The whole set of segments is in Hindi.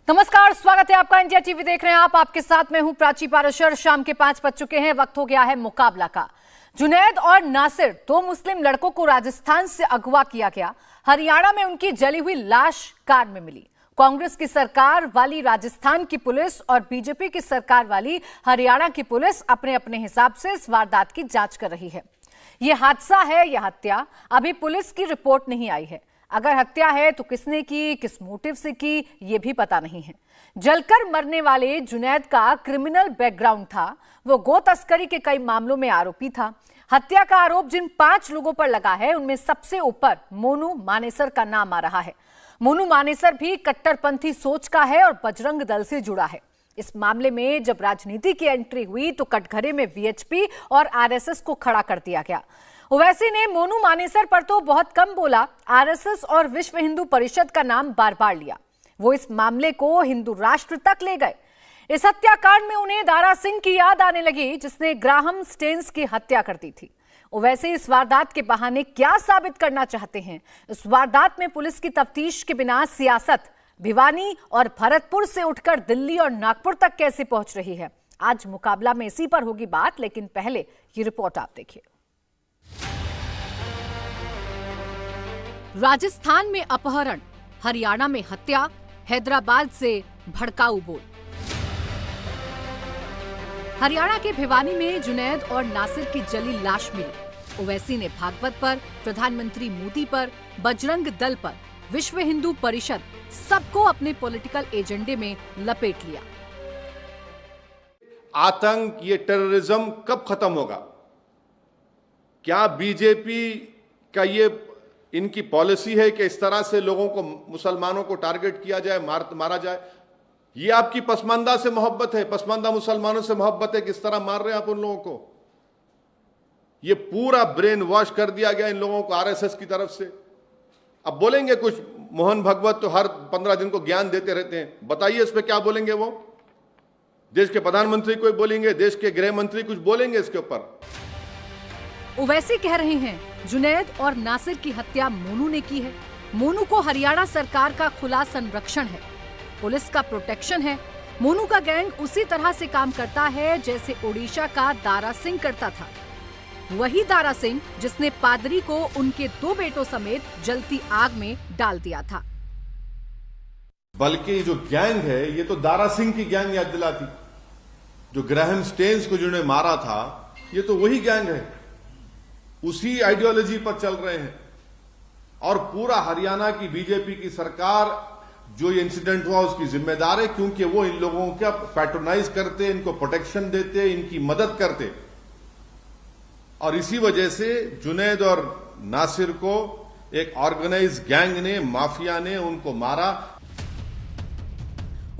नमस्कार, स्वागत है आपका। इंडिया टीवी देख रहे हैं आप। आपके साथ मैं हूं प्राची पाराशर। शाम के 5 बज चुके हैं। वक्त हो गया है मुकाबला का। जुनैद और नासिर, दो मुस्लिम लड़कों को राजस्थान से अगवा किया गया। हरियाणा में उनकी जली हुई लाश कार में मिली। कांग्रेस की सरकार वाली राजस्थान की पुलिस और बीजेपी की सरकार वाली हरियाणा की पुलिस अपने अपने हिसाब से इस वारदात की जांच कर रही है। यह हादसा है या हत्या, अभी पुलिस की रिपोर्ट नहीं आई है। अगर हत्या है तो किसने की, किस मोटिव से की, यह भी पता नहीं है। जलकर मरने वाले जुनैद का क्रिमिनल बैकग्राउंड था। वो गो तस्करी के कई मामलों में आरोपी था। हत्या का आरोप जिन 5 लोगों पर लगा है उनमें सबसे ऊपर मोनू मानेसर का नाम आ रहा है। मोनू मानेसर भी कट्टरपंथी सोच का है और बजरंग दल से जुड़ा है। इस मामले में जब राजनीति की एंट्री हुई तो कटघरे में वीएचपी और आरएसएस को खड़ा कर दिया गया। ओवैसी ने मोनू मानेसर पर तो बहुत कम बोला, आरएसएस और विश्व हिंदू परिषद का नाम बार बार लिया। वो इस मामले को हिंदू राष्ट्र तक ले गए। इस हत्याकांड में उन्हें दारा सिंह की याद आने लगी, जिसने ग्राहम स्टेन्स की हत्या कर दी थी। ओवैसी इस वारदात के बहाने क्या साबित करना चाहते हैं? इस वारदात में पुलिस की तफ्तीश के बिना सियासत भिवानी और भरतपुर से उठकर दिल्ली और नागपुर तक कैसे पहुंच रही है? आज मुकाबला में इसी पर होगी बात, लेकिन पहले ये रिपोर्ट आप देखिए। राजस्थान में अपहरण, हरियाणा में हत्या, हैदराबाद से भड़काऊ बोल। हरियाणा के भिवानी में जुनैद और नासिर की जली लाश मिली। ओवैसी ने भागवत पर, प्रधानमंत्री मोदी पर, बजरंग दल पर, विश्व हिंदू परिषद, सबको अपने पॉलिटिकल एजेंडे में लपेट लिया। आतंक, ये टेररिज्म कब खत्म होगा? क्या बीजेपी का ये इनकी पॉलिसी है कि इस तरह से लोगों को, मुसलमानों को टारगेट किया जाए, मारा जाए? ये आपकी पसमानदा से मोहब्बत है, पसमानदा मुसलमानों से मोहब्बत है, किस तरह मार रहे हैं आप उन लोगों को? ये पूरा ब्रेन वॉश कर दिया गया इन लोगों को आरएसएस की तरफ से। अब बोलेंगे कुछ, मोहन भागवत तो हर 15 दिन को ज्ञान देते रहते हैं, बताइए इस पे क्या बोलेंगे? वो देश के प्रधानमंत्री कोई बोलेंगे, देश के गृह मंत्री कुछ बोलेंगे इसके ऊपर? ओवैसी कह रहे हैं जुनैद और नासिर की हत्या मोनू ने की है। मोनू को हरियाणा सरकार का खुला संरक्षण है, पुलिस का प्रोटेक्शन है। मोनू का गैंग उसी तरह से काम करता है जैसे ओडिशा का दारा सिंह करता था। वही दारा सिंह जिसने पादरी को उनके 2 बेटों समेत जलती आग में डाल दिया था। बल्कि जो गैंग है ये तो दारा सिंह की गैंग याद दिलाती। जो ग्राहम स्टेन्स को जिन्होंने मारा था ये तो वही गैंग है, उसी आइडियोलॉजी पर चल रहे हैं। और पूरा हरियाणा की बीजेपी की सरकार जो ये इंसिडेंट हुआ उसकी जिम्मेदार है, क्योंकि वो इन लोगों का पैट्रोनाइज करते, इनको प्रोटेक्शन देते, इनकी मदद करते। और इसी वजह से जुनैद और नासिर को एक ऑर्गेनाइज गैंग ने, माफिया ने उनको मारा।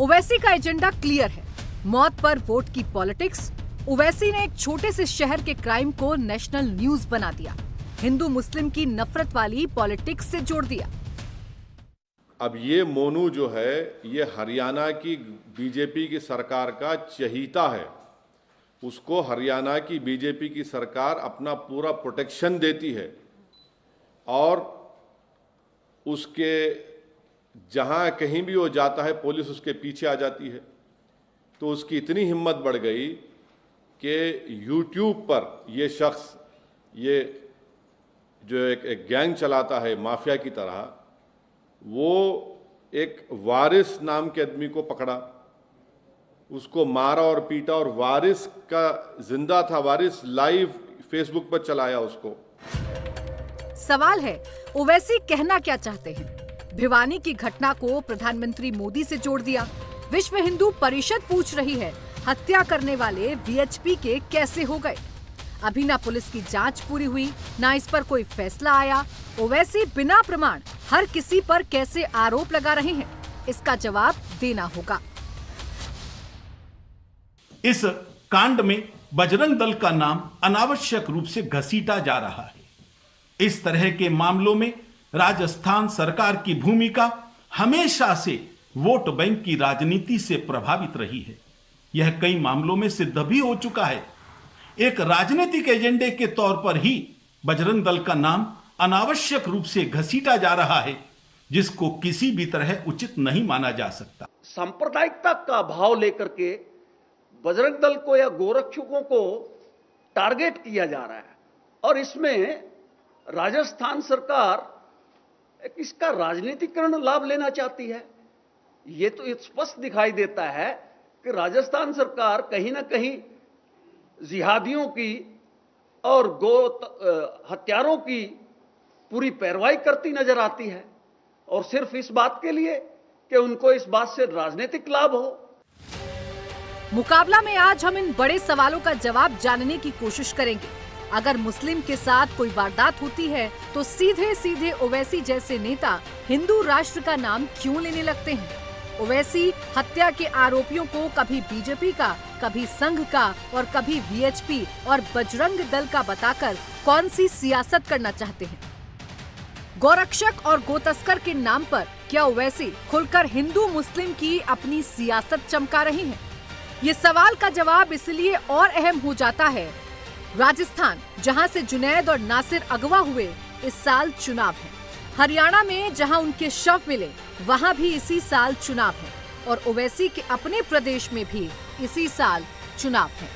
ओवैसी का एजेंडा क्लियर है, मौत पर वोट की पॉलिटिक्स। ओवैसी ने एक छोटे से शहर के क्राइम को नेशनल न्यूज बना दिया, हिंदू मुस्लिम की नफरत वाली पॉलिटिक्स से जोड़ दिया। अब ये मोनू जो है ये हरियाणा की बीजेपी की सरकार का चहीता है। उसको हरियाणा की बीजेपी की सरकार अपना पूरा प्रोटेक्शन देती है और उसके जहां कहीं भी वो जाता है पुलिस उसके पीछे आ जाती है। तो उसकी इतनी हिम्मत बढ़ गई कि यूट्यूब पर ये शख्स, ये जो एक गैंग चलाता है माफिया की तरह, वो एक वारिस नाम के आदमी को पकड़ा, उसको मारा और पीटा। और वारिस का जिंदा था, वारिस लाइव फेसबुक पर चलाया उसको। सवाल है ओवैसी कहना क्या चाहते हैं? भिवानी की घटना को प्रधानमंत्री मोदी से जोड़ दिया। विश्व हिंदू परिषद पूछ रही है हत्या करने वाले वीएचपी के कैसे हो गए? अभी ना पुलिस की जांच पूरी हुई, ना इस पर कोई फैसला आया। ओवैसी बिना प्रमाण हर किसी पर कैसे आरोप लगा रहे हैं, इसका जवाब देना होगा। इस कांड में बजरंग दल का नाम अनावश्यक रूप से घसीटा जा रहा है। इस तरह के मामलों में राजस्थान सरकार की भूमिका हमेशा से वोट बैंक की राजनीति से प्रभावित रही है। यह कई मामलों में सिद्ध भी हो चुका है। एक राजनीतिक एजेंडे के तौर पर ही बजरंग दल का नाम अनावश्यक रूप से घसीटा जा रहा है, जिसको किसी भी तरह उचित नहीं माना जा सकता। सांप्रदायिकता का भाव लेकर के बजरंग दल को या गोरक्षकों को टारगेट किया जा रहा है। और इसमें राजस्थान सरकार इसका राजनीतिकरण लाभ लेना चाहती है। ये तो स्पष्ट दिखाई देता है कि राजस्थान सरकार कहीं ना कहीं जिहादियों की और हत्यारों की पूरी पैरवाई करती नजर आती है, और सिर्फ इस बात के लिए कि उनको इस बात से राजनीतिक लाभ हो। मुकाबला में आज हम इन बड़े सवालों का जवाब जानने की कोशिश करेंगे। अगर मुस्लिम के साथ कोई वारदात होती है तो सीधे सीधे ओवैसी जैसे नेता हिंदू राष्ट्र का नाम क्यों लेने लगते हैं? ओवैसी हत्या के आरोपियों को कभी बीजेपी का, कभी संघ का और कभी वीएचपी और बजरंग दल का बताकर कौन सी सियासत करना चाहते हैं? गौरक्षक और गोतस्कर के नाम पर क्या ओवैसी खुलकर हिंदू मुस्लिम की अपनी सियासत चमका रही हैं? ये सवाल का जवाब इसलिए और अहम हो जाता है, राजस्थान जहां से जुनैद और नासिर अगवा हुए, इस साल चुनाव है। हरियाणा में जहां उनके शव मिले वहां भी इसी साल चुनाव है, और ओवैसी के अपने प्रदेश में भी इसी साल चुनाव है।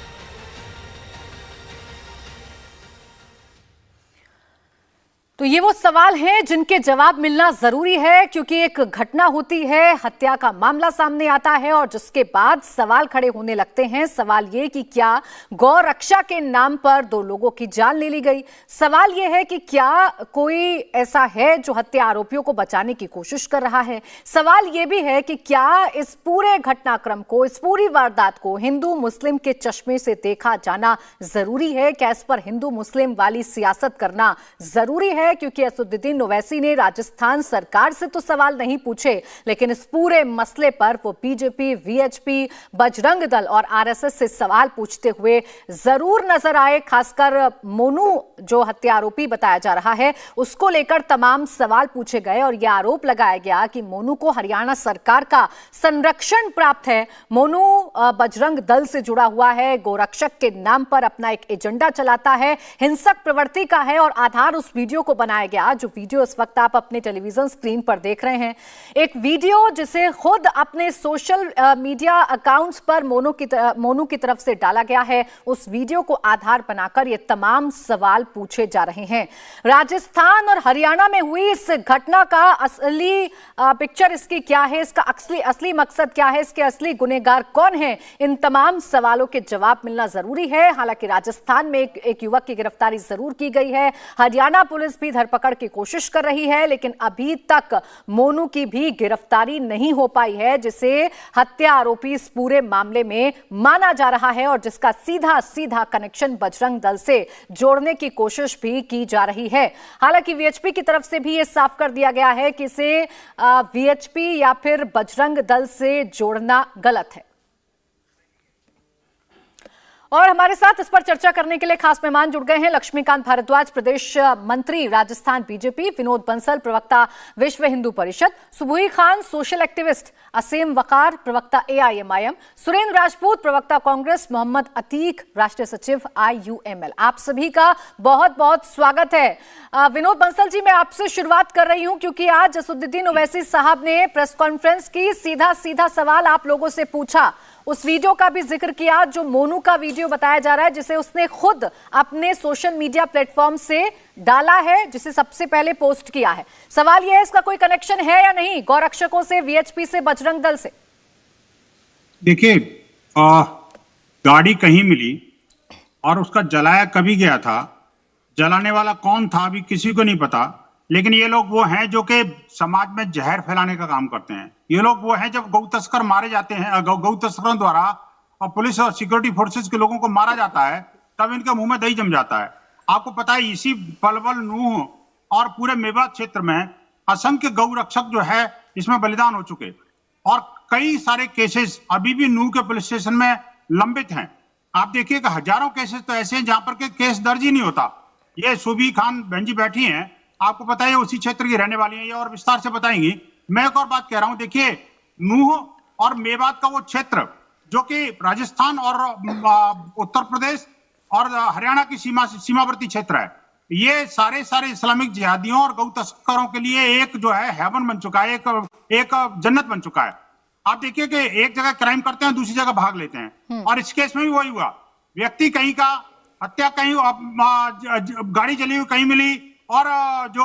तो ये वो सवाल हैं जिनके जवाब मिलना जरूरी है, क्योंकि एक घटना होती है, हत्या का मामला सामने आता है और जिसके बाद सवाल खड़े होने लगते हैं। सवाल ये कि क्या गौ रक्षा के नाम पर 2 लोगों की जान ले ली गई? सवाल ये है कि क्या कोई ऐसा है जो हत्या आरोपियों को बचाने की कोशिश कर रहा है? सवाल ये भी है कि क्या इस पूरे घटनाक्रम को, इस पूरी वारदात को हिंदू मुस्लिम के चश्मे से देखा जाना जरूरी है? क्या इस पर हिंदू मुस्लिम वाली सियासत करना जरूरी है? क्योंकि असदुद्दीन ओवैसी ने राजस्थान सरकार से तो सवाल नहीं पूछे, लेकिन इस पूरे मसले पर वो बीजेपी, वीएचपी, बजरंग दल और आरएसएस से सवाल पूछते हुए जरूर नजर आए। खासकर मोनू जो हत्या आरोपी बताया जा रहा है, उसको लेकर तमाम सवाल पूछे गए और यह आरोप लगाया गया कि मोनू को हरियाणा सरकार का संरक्षण प्राप्त है। मोनू बजरंग दल से जुड़ा हुआ है, गोरक्षक के नाम पर अपना एक एजेंडा चलाता है, हिंसक प्रवृत्ति का है, और आधार उस वीडियो को बनाया गया जो वीडियो इस वक्त आप अपने टेलीविजन स्क्रीन पर देख रहे हैं। एक वीडियो जिसे खुद अपने सोशल मीडिया अकाउंट्स पर मोनू की तरफ से डाला गया है। उस वीडियो को आधार बनाकर ये तमाम सवाल पूछे जा रहे हैं। राजस्थान और हरियाणा में हुई इस घटना का असली पिक्चर इसकी क्या है, इसका असली मकसद क्या है, इसके असली गुनहगार कौन है? इन तमाम सवालों के जवाब मिलना जरूरी है। हालांकि राजस्थान में एक युवक की गिरफ्तारी जरूर की गई है, हरियाणा पुलिस भी धरपकड़ की कोशिश कर रही है, लेकिन अभी तक मोनू की भी गिरफ्तारी नहीं हो पाई है, जिसे हत्या आरोपी इस पूरे मामले में माना जा रहा है और जिसका सीधा सीधा कनेक्शन बजरंग दल से जोड़ने की कोशिश भी की जा रही है। हालांकि वीएचपी की तरफ से भी यह साफ कर दिया गया है कि इसे वीएचपी या फिर बजरंग दल से जोड़ना गलत है। और हमारे साथ इस पर चर्चा करने के लिए खास मेहमान जुड़ गए हैं लक्ष्मीकांत भारद्वाज, प्रदेश मंत्री राजस्थान बीजेपी, विनोद बंसल, प्रवक्ता विश्व हिंदू परिषद, सुबुई खान, सोशल एक्टिविस्ट, असीम वकार, प्रवक्ता एआईएमआईएम, सुरेंद्र राजपूत, प्रवक्ता कांग्रेस, मोहम्मद अतीक, राष्ट्रीय सचिव आईयूएमएल। आप सभी का बहुत बहुत स्वागत है। विनोद बंसल जी, मैं आपसे शुरुआत कर रही हूं क्योंकि आज असदुद्दीन ओवैसी साहब ने प्रेस कॉन्फ्रेंस की, सीधा सीधा सवाल आप लोगों से पूछा, उस वीडियो का भी जिक्र किया जो मोनू का वीडियो बताया जा रहा है, जिसे उसने खुद अपने सोशल मीडिया प्लेटफॉर्म से डाला है, जिसे सबसे पहले पोस्ट किया है। सवाल यह है, इसका कोई कनेक्शन है या नहीं गौरक्षकों से, वीएचपी से, बजरंग दल से? देखिए, गाड़ी कहीं मिली और उसका जलाया कभी गया था, जलाने वाला कौन था अभी किसी को नहीं पता, लेकिन ये लोग वो हैं जो कि समाज में जहर फैलाने का काम करते हैं। ये लोग वो हैं, जब गौ तस्कर मारे जाते हैं, गौ तस्करों द्वारा और पुलिस और सिक्योरिटी फोर्सेस के लोगों को मारा जाता है, तब इनके मुंह में दही जम जाता है। आपको पता है, इसी पलवल, नूह और पूरे मेवात क्षेत्र में असंख्य गौ रक्षक जो है इसमें बलिदान हो चुके, और कई सारे केसेस अभी भी नूह के पुलिस स्टेशन में लंबित हैं। आप देखिए कि हजारों केसेस तो ऐसे हैं जहां पर के केस दर्ज ही नहीं होता। ये सुबी खान बहन जी बैठी हैं, आपको पता है उसी क्षेत्र की रहने वाली है, ये और विस्तार से बताएंगी। मैं एक और बात कह रहा हूं, देखिए, नूह और मेवात का वो क्षेत्र जो कि राजस्थान और उत्तर प्रदेश और हरियाणा की सीमावर्ती क्षेत्र है, ये सारे इस्लामिक जिहादियों और गौ तस्करों के लिए एक जो है हेवन बन चुका है, एक जन्नत बन चुका है। आप देखिए कि एक जगह क्राइम करते हैं, दूसरी जगह भाग लेते हैं। और इस केस में भी वही हुआ, व्यक्ति कहीं का, हत्या कहीं, गाड़ी जली हुई कहीं मिली, और जो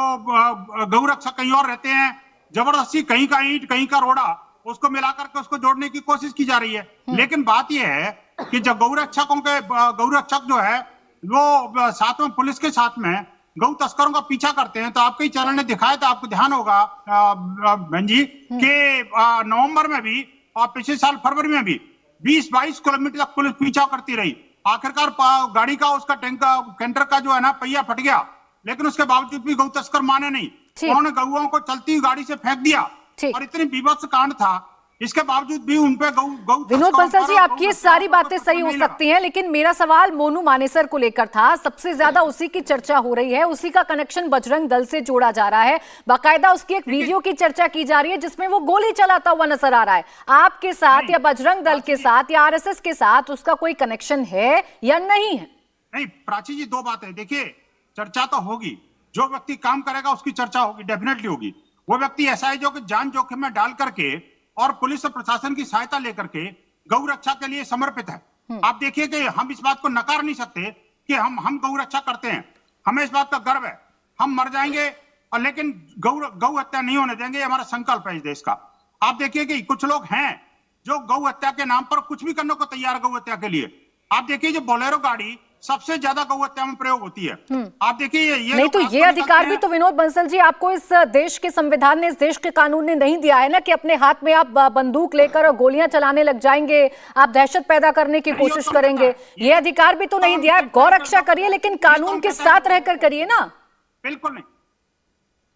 गौ रक्षक कहीं और रहते हैं, जबरदस्ती कहीं का ईंट कहीं का रोड़ा, उसको मिलाकर के उसको जोड़ने की कोशिश की जा रही है। लेकिन बात यह है कि जब गौ रक्षक जो है वो साथ में पुलिस के साथ में गौ तस्करों का पीछा करते हैं, तो आपके चैनल ने दिखाया था, आपको ध्यान होगा बहन जी, कि नवंबर में भी और पिछले साल फरवरी में भी 20-22 किलोमीटर तक पुलिस पीछा करती रही। आखिरकार गाड़ी का, उसका कैंटर का जो है ना पहिया फट गया, लेकिन उसके बावजूद भी गौ तस्कर माने नहीं, उन्होंने गौओं को चलती हुई गाड़ी से फेंक दिया। और इतनी विभत्स कांड था, इसके बावजूद भी उनपे गौ विनोद बंसल जी, आपकी ये सारी बातें सही हो सकती हैं, लेकिन मेरा सवाल मोनू मानेसर को लेकर था। सबसे ज्यादा उसी की चर्चा हो रही है, उसी का कनेक्शन बजरंग दल से जोड़ा जा रहा है। बाकायदा उसकी एक वीडियो की चर्चा की जा रही है जिसमें वो गोली चलाता हुआ नजर आ रहा है। आपके साथ या बजरंग दल के साथ या आरएसएस के साथ उसका कोई कनेक्शन है या नहीं है? नहीं प्राची जी, दो बातें। देखिए, चर्चा तो होगी, जो व्यक्ति काम करेगा उसकी चर्चा होगी, डेफिनेटली होगी। वो व्यक्ति ऐसा है जो कि जान जोखिम में डाल करके और पुलिस और प्रशासन की सहायता लेकर के गौ रक्षा के लिए समर्पित है। आप देखिए कि हम इस बात को नकार नहीं सकते कि हम गौ रक्षा करते हैं, हमें इस बात का गर्व है। हम मर जाएंगे और लेकिन गौ हत्या नहीं होने देंगे, हमारा संकल्प है इस देश का। आप देखिए कि कुछ लोग हैं जो गौ हत्या के नाम पर कुछ भी करने को तैयार है गौ हत्या के लिए। आप देखिए, जो बोलेरो गाड़ी सबसे ज्यादा गौ हत्या में प्रयोग होती है। आप देखिए, ये नहीं तो ये अधिकार भी तो विनोद बंसल जी आपको इस देश के संविधान ने, इस देश के कानून ने नहीं दिया है ना, कि अपने हाथ में आप बंदूक लेकर और गोलियां चलाने लग जाएंगे, आप दहशत पैदा करने की कोशिश करेंगे। ये अधिकार भी तो नहीं दिया है। गौ रक्षा करिए, लेकिन कानून के साथ रहकर करिए ना। बिल्कुल नहीं,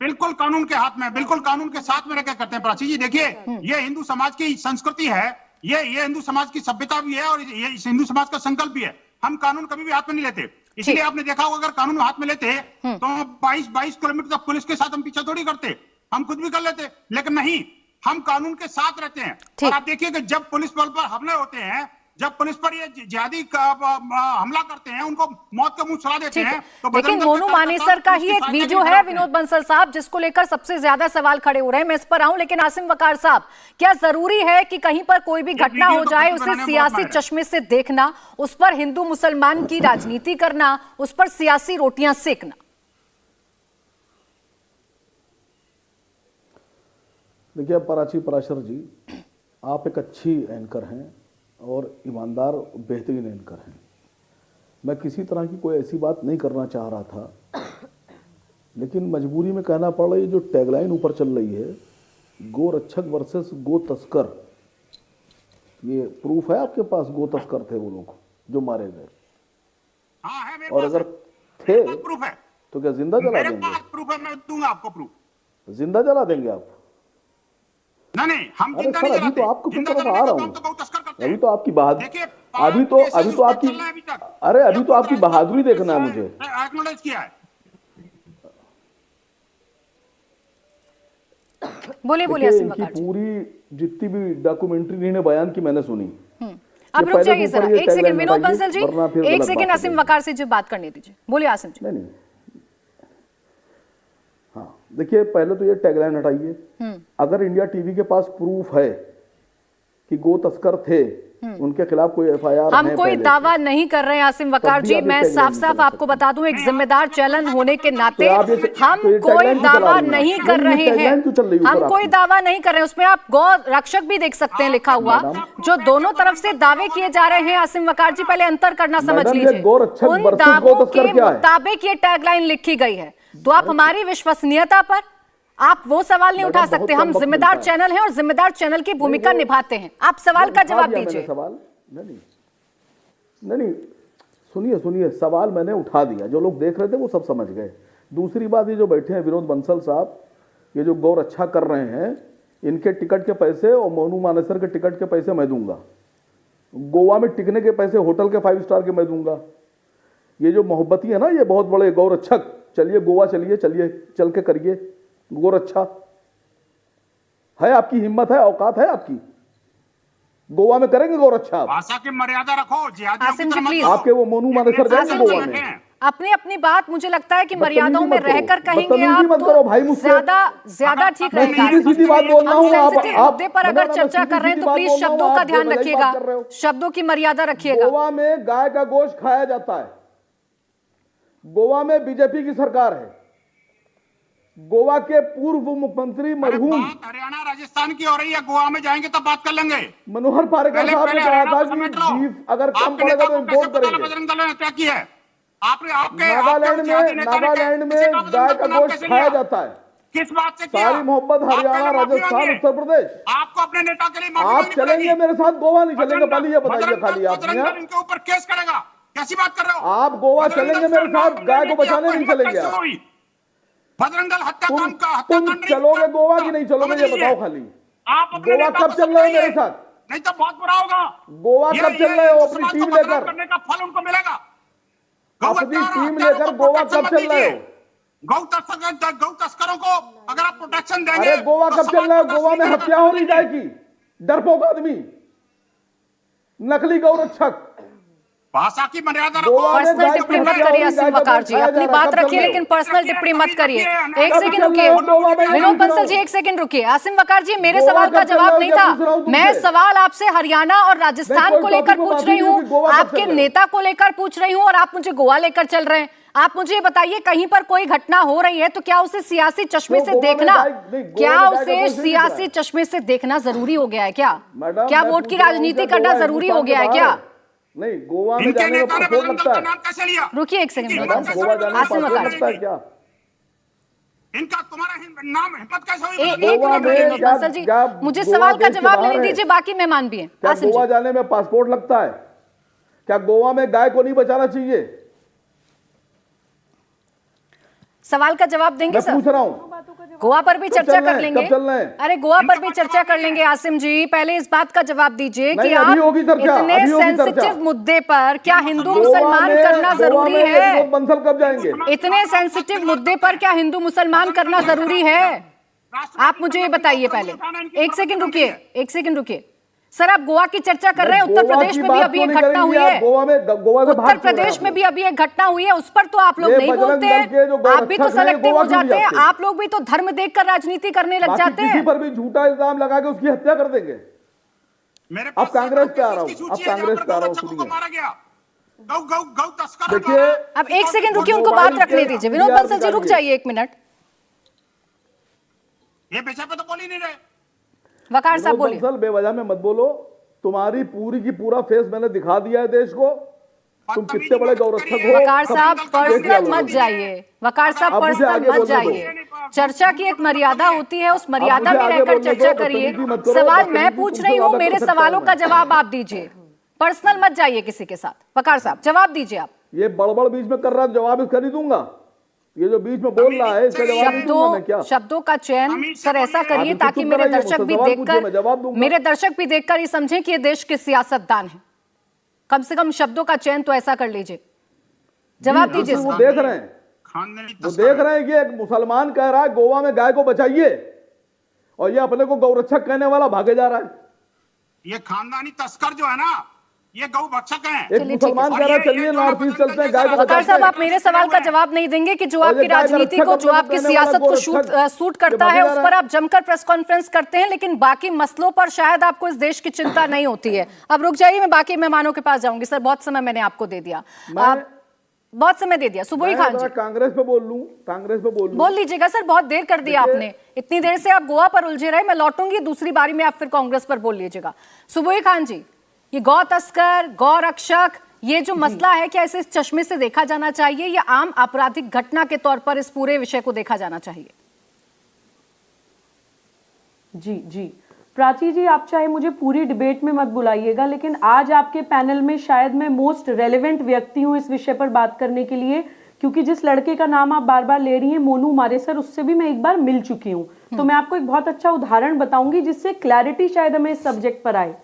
बिल्कुल कानून के हाथ में, बिल्कुल कानून के साथ में रहकर करते हैं। प्राची जी देखिए, ये हिंदू समाज की संस्कृति है, ये हिंदू समाज की सभ्यता भी है, और ये हिंदू समाज का संकल्प भी है। हम कानून कभी भी हाथ में नहीं लेते। इसलिए आपने देखा होगा, अगर कानून हाथ में लेते तो 22 किलोमीटर तक पुलिस के साथ हम पीछा थोड़ी करते, हम खुद भी कर लेते। लेकिन नहीं, हम कानून के साथ रहते हैं। और आप देखिए कि जब पुलिस बल पर हमले होते हैं, जब पुलिस पर ये जिहादी हमला करते हैं, उनको मौत का मुंह चला देते हैं। तो लेकिन मोनू मानेसर का ही एक वीडियो है विनोद बंसल साहब, जिसको लेकर सबसे ज्यादा सवाल खड़े हो रहे हैं। मैं इस पर आऊं, लेकिन आसिम वकार साहब, क्या जरूरी है कि कहीं पर कोई भी घटना हो जाए उसे सियासी चश्मे से देखना, उस पर हिंदू मुसलमान की राजनीति करना, उस पर सियासी रोटियां सेकना? देखिए प्राची पराशर जी, आप एक अच्छी एंकर हैं और ईमानदार बेहतरीन एंकर हैं। मैं किसी तरह की कोई ऐसी बात नहीं करना चाह रहा था, लेकिन मजबूरी में कहना पड़ रहा है। जो टैगलाइन ऊपर चल रही है, गो रक्षक वर्सेस गो तस्कर, ये प्रूफ है आपके पास? गो तस्कर थे वो लोग जो मारे गए? और अगर थे प्रूफ है तो क्या जिंदा जला देंगे? प्रूफ है, मैं दूंगा आपको प्रूफ। जिंदा जला देंगे आप? नहीं, हम अरे सर, अभी तो आपको फिर बता रहा हूँ, अभी तो आपकी बहादुरी, अभी तो आपकी, अरे अभी तो आपकी बहादुरी देखना है मुझे। एक्नॉलेज किया है। बोलिए आसिम वकार जी। पूरी जितनी भी डॉक्यूमेंट्री इन्होंने बयान की मैंने सुनी। अब रुक जाइए जरा, एक सेकंड विनोद बंसल जी, एक सेकंड आसिम वकार से जो बात करने दीजिए। बोलिए आसिम जी। नहीं, हाँ देखिए, पहले तो ये टैगलाइन हटाइए। अगर इंडिया टीवी के पास प्रूफ है कि गो तस्कर थे, उनके खिलाफ कोई एफआईआर हम कोई दावा नहीं कर रहे हैं आसिम वकार जी। मैं साफ साफ आपको बता दूं, एक जिम्मेदार चैनल होने के नाते हम कोई दावा नहीं कर रहे हैं। हम कोई दावा नहीं कर रहे हैं। उसमें आप गौ रक्षक भी देख सकते हैं लिखा हुआ, जो दोनों तरफ से दावे किए जा रहे हैं। आसिम वकार जी, पहले अंतर करना समझ लीजिए। उन दावों के मुताबिक ये टैगलाइन लिखी गई है, तो आप हमारी विश्वसनीयता पर आप वो सवाल नहीं उठा सकते। हम जिम्मेदार चैनल हैं और जिम्मेदार चैनल की भूमिका निभाते हैं। आप सवाल का जवाब दीजिए। सवाल नहीं, सुनिए, सवाल मैंने उठा दिया। जो लोग देख रहे थे वो सब समझ गए। दूसरी बात, ये जो बैठे हैं विनोद बंसल साहब, ये जो गौ रक्षा कर रहे हैं, इनके टिकट के पैसे और मोनू मानेसर के टिकट के पैसे मैं दूंगा। गोवा में टिकने के पैसे होटल के 5 स्टार के मैं दूंगा। ये जो मोहब्बती है ना, ये बहुत बड़े गौ रक्षक, चलिए गोवा चलिए चल के करिए गो रक्षा। है आपकी हिम्मत, है औकात है आपकी? गोवा में करेंगे गौ रक्षा? भाषा की मर्यादा रखो। आसिम जी प्लीज, आपके वो मोनू मानेसर जाएंगे गोवा में? अपनी अपनी बात मुझे लगता है कि मर्यादाओं में रहकर कहेंगे बदतमीजी आप मत करो भाई तो मुझसे। ज्यादा ठीक मैं रहेगा। सीधी सीधी बात बोल रहा हम हूँ, सेंसिटिव मुद्दे पर अगर मैं चर्चा कर रहे हैं तो सीधी-सीधी प्लीज बात बोल रहा शब्दों हूँ, का आप ध्यान बेवजह रखिएगा, बात कर रहे हो। शब्दों की मर्यादा रखिएगा। गोवा में गाय का गोश्त खाया जाता है। गोवा में बीजेपी की सरकार है। गोवा के पूर्व मुख्यमंत्री मरहूम बात हरियाणा राजस्थान की हो रही है, गोवा में जाएंगे तब बात कर लेंगे। मनोहर पारिकर साहब ने कहा था कि बीफ अगर कम पड़ेगा तो इम्पोर्ट करेंगे। बजरंग दल ने क्या किया है? आपने नागालैंड में गाय का गोश्त खाया जाता है। किस बात से किया? सारी मोहब्बत हरियाणा, राजस्थान, उत्तर प्रदेश। आपको अपने नेता के लिए आप चलेंगे मेरे साथ गोवा नहीं चलेंगे? पहले ये बताइए खाली आप। इनके ऊपर केस करेगा, कैसी बात कर रहे हो? आप गोवा चलेंगे मेरे साथ, गाय को बचाने नहीं चलेंगे आप? बजरंग दल हत्याकांड का तुम चलोगे गोवा की नहीं चलोगे ये बताओ खाली। आप गोवा कब चल रहे हो मेरे साथ? नहीं तो बहुत बुरा होगा। गोवा कब चल रहे हो अपनी टीम लेकर? करने का फल उनको मिलेगा। अपनी टीम लेकर गोवा कब चल रहे हो? गौ तस्करों को अगर आप प्रोटेक्शन देंगे। अरे गोवा कब चल रहे हो? गोवा में हत्या हो रही गाय की, डरपोक आदमी, नकली गौरक्षक। भाषा की मर्यादा रखो। गोवा में पर्सनल गाय टिप्पणी की मत हत्या करिए हो रही, असीम गाय का वकार गोश्त जी, खाया अपनी जा रहा है, बात कब चल रखिए रहे हो? लेकिन पर्सनल टिप्पणी मत करिए। एक कब सेकंड चल रुकिए, रहे हो गोवा में? विनोद पूछ रहा बंसल जी हूं। एक सेकंड रुकिए। आसिम वकार जी, मेरे गोवा सवाल का कब चल जवाब रहे हो? नहीं ये था। पूछ रहा हूं मैं तुमसे। सवाल आपसे हरियाणा और राजस्थान कोई को लेकर टॉपिक में पूछ बात रही नहीं हूँ, होगी, गोवा कब आपके चल रहे हो? नेता को लेकर पूछ रही हूँ और आप मुझे गोवा लेकर चल रहे हैं। आप मुझे ये बताइए, कहीं पर कोई घटना हो रही है तो क्या उसे सियासी चश्मे से गोवा में देखना, गाय- नहीं, गोवा क्या में गाय का उसे गोश्त नहीं सियासी दिख रहा है। चश्मे से देखना जरूरी हो गया है क्या? मैडम, क्या मैं वोट की पूछ रहा हूं राजनीति क्या करना गोवा जरूरी हो हिंदुस्तान गया है के क्या? बाहर है? नहीं, गोवा में इनके जाने में नेता ने पासपोर्ट बजरंग लगता दल का है। नाम कैसे लिया? रुकिए एक सेकंड, मैडम, गोवा जाने में आसिम पासपोर्ट वकार लगता है क्या? इनका तुम्हारा नाम हिम्मत कैसे हुई? एक गोवा मिनट में रुकिए विनोद क्या- बंसल जी, क्या मुझे गोवा सवाल का देश के जवाब बाहर लेने है? दीजिए, बाकी मेहमान भी हैं। क्या आसिम गोवा जी, जाने में पासपोर्ट लगता है? क्या गोवा में गाय को नहीं बचाना चाहिए? सवाल का जवाब देंगे मैं सर? पूछ रहा हूँ। गोवा पर भी कब चर्चा चलना कर है? लेंगे। कब चलना है? अरे गोवा पर भी चर्चा कर लेंगे आसिम जी, पहले इस बात का जवाब दीजिए कि नहीं, आप अभी होगी चर्चा, इतने अभी होगी चर्चा। सेंसिटिव मुद्दे पर क्या हिंदू गोवा मुसलमान में- करना गोवा जरूरी में ये है? विनोद बंसल कब जाएंगे? इतने सेंसिटिव मुद्दे पर क्या हिंदू मुसलमान करना जरूरी है? आप मुझे ये बताइए पहले। एक सेकंड रुकिए, एक सेकंड रुकिए सर, आप गोवा की चर्चा कर रहे हैं। उत्तर गोवा प्रदेश की में भी बात अभी क्यों एक नहीं घटना हुई करेंगे आप? है। गोवा में गोवा से उत्तर भाग क्यों रहे प्रदेश हैं में आप भी अभी एक घटना हुई है, उस पर तो आप लोग ये नहीं बजरंग बोलते दल के जो हैं। आप भी तो गौरक्षक हैं, सेलेक्टिव गोवा हो क्यों नहीं जाते हैं। जाते? आप लोग भी तो धर्म देखकर राजनीति करने लग बाकी जाते किसी हैं। पर भी झूठा इल्जाम लगा के उसकी हत्या कर देंगे। मेरे अब कांग्रेस पे आ रहा हूँ, अब कांग्रेस पे आ रहा हूँ, को सुनिए। मारा गया। गौ तस्कर देखिए, अब एक सेकंड रुकिए, उनको मोबाइल बात रखने के दीजिए। विनोद हथियार बंसल जी रुक निकालिए। जाइए एक मिनट। ये विषय पे तो बोल ही नहीं रहे। वकार साहब विनोद बोलिए। बंसल बेवजह में मत बोलो। तुम्हारी पूरी की पूरा फेस मैंने दिखा दिया है देश को। तुम कितने बड़े गौरक्षक हो। वकार साहब सब देख पर्सनल लिया मत लोगों ने। जाइए, वकार साहब अब मुझे पर्सनल आगे मत बोलने दो। जाइए। चर्चा की एक मर्यादा होती है, उस मर्यादा मुझे में आगे रहकर बोलने दो, चर्चा करिए। बदतमीजी मत करो, सवाल बदतमीजी मैं पूछ तुमसे रही हूँ, ज्यादा कर मेरे सकता सवालों हूं का मैं। जवाब आप दीजिए। पर्सनल मत जाइए किसी के साथ। वकार साहब जवाब दीजिए आप। ये बड़बड़ बीच में कर रहा है, जवाब इसका नहीं दूंगा। ये जो बीच में बोल रहा है इसका जवाब नहीं दूंगा मैं। क्या शब्दों का चयन सर ऐसा करिए आप ताकि चुप मेरे कराइए, दर्शक मुझसे भी सवाल पूछिए, मैं जवाब देखकर दूंगा। मेरे दर्शक भी देखकर ये समझें कि ये देश के सियासतदान है। कम से कम शब्दों का चयन तो ऐसा कर लीजिए। जवाब दीजिए वो सर। देख रहे हैं, खानदानी वो देख रहे हैं कि एक मुसलमान कह रहा है गोवा में गाय को बचाइए और ये अपने को गौरक्षक कहने वाला भागे जा रहा है। ये खानदानी तस्कर जो है ना, ये गौ भक्षक हैं। एक चलिए, ठीक है। मुसलमान कह रहा है चलिए नॉर्थ ईस्ट चलते हैं, गाय को वकार बचाते साहब हैं। आप मेरे सवाल का जवाब नहीं देंगे कि जो और ये आपकी गाय का राजनीति रक्षक को, जो अपने आपकी कहने वाला सियासत को गोरक्षक सूट ये करता भागे है, जा उस रहा पर है। आप जमकर प्रेस कॉन्फ्रेंस करते हैं, लेकिन बाकी मसलों पर शायद आपको इस देश की चिंता नहीं होती है। अब रुक जाइए, मैं बाकी मेहमानों के पास जाऊंगी। सर बहुत समय मैंने आपको दे दिया, बहुत समय दे दिया। सुबोई खान जी कांग्रेस पे बोल लूं, कांग्रेस पे बोल लूं। बोल लीजिएगा सर, बहुत देर कर दिया आपने। इतनी देर से आप गोवा पर उलझे रहे, मैं लौटूंगी दूसरी बारी में, आप फिर कांग्रेस पर बोल लीजिएगा। सुबोई खान जी, ये गौ तस्कर, गौ रक्षक, ये जो मसला है, क्या इसे इस चश्मे से देखा जाना चाहिए या आम आपराधिक घटना के तौर पर इस पूरे विषय को देखा जाना चाहिए? जी प्राची जी, आप चाहे मुझे पूरी डिबेट में मत बुलाइएगा, लेकिन आज आपके पैनल में शायद मैं मोस्ट रेलेवेंट व्यक्ति हूं इस विषय पर बात करने के लिए, क्योंकि जिस लड़के का नाम आप बार बार ले रही हैं, मोनू मारेसर, उससे भी मैं एक बार मिल चुकी हूं। तो मैं आपको एक बहुत अच्छा उदाहरण बताऊंगी जिससे क्लैरिटी शायद हमें इस सब्जेक्ट पर आए।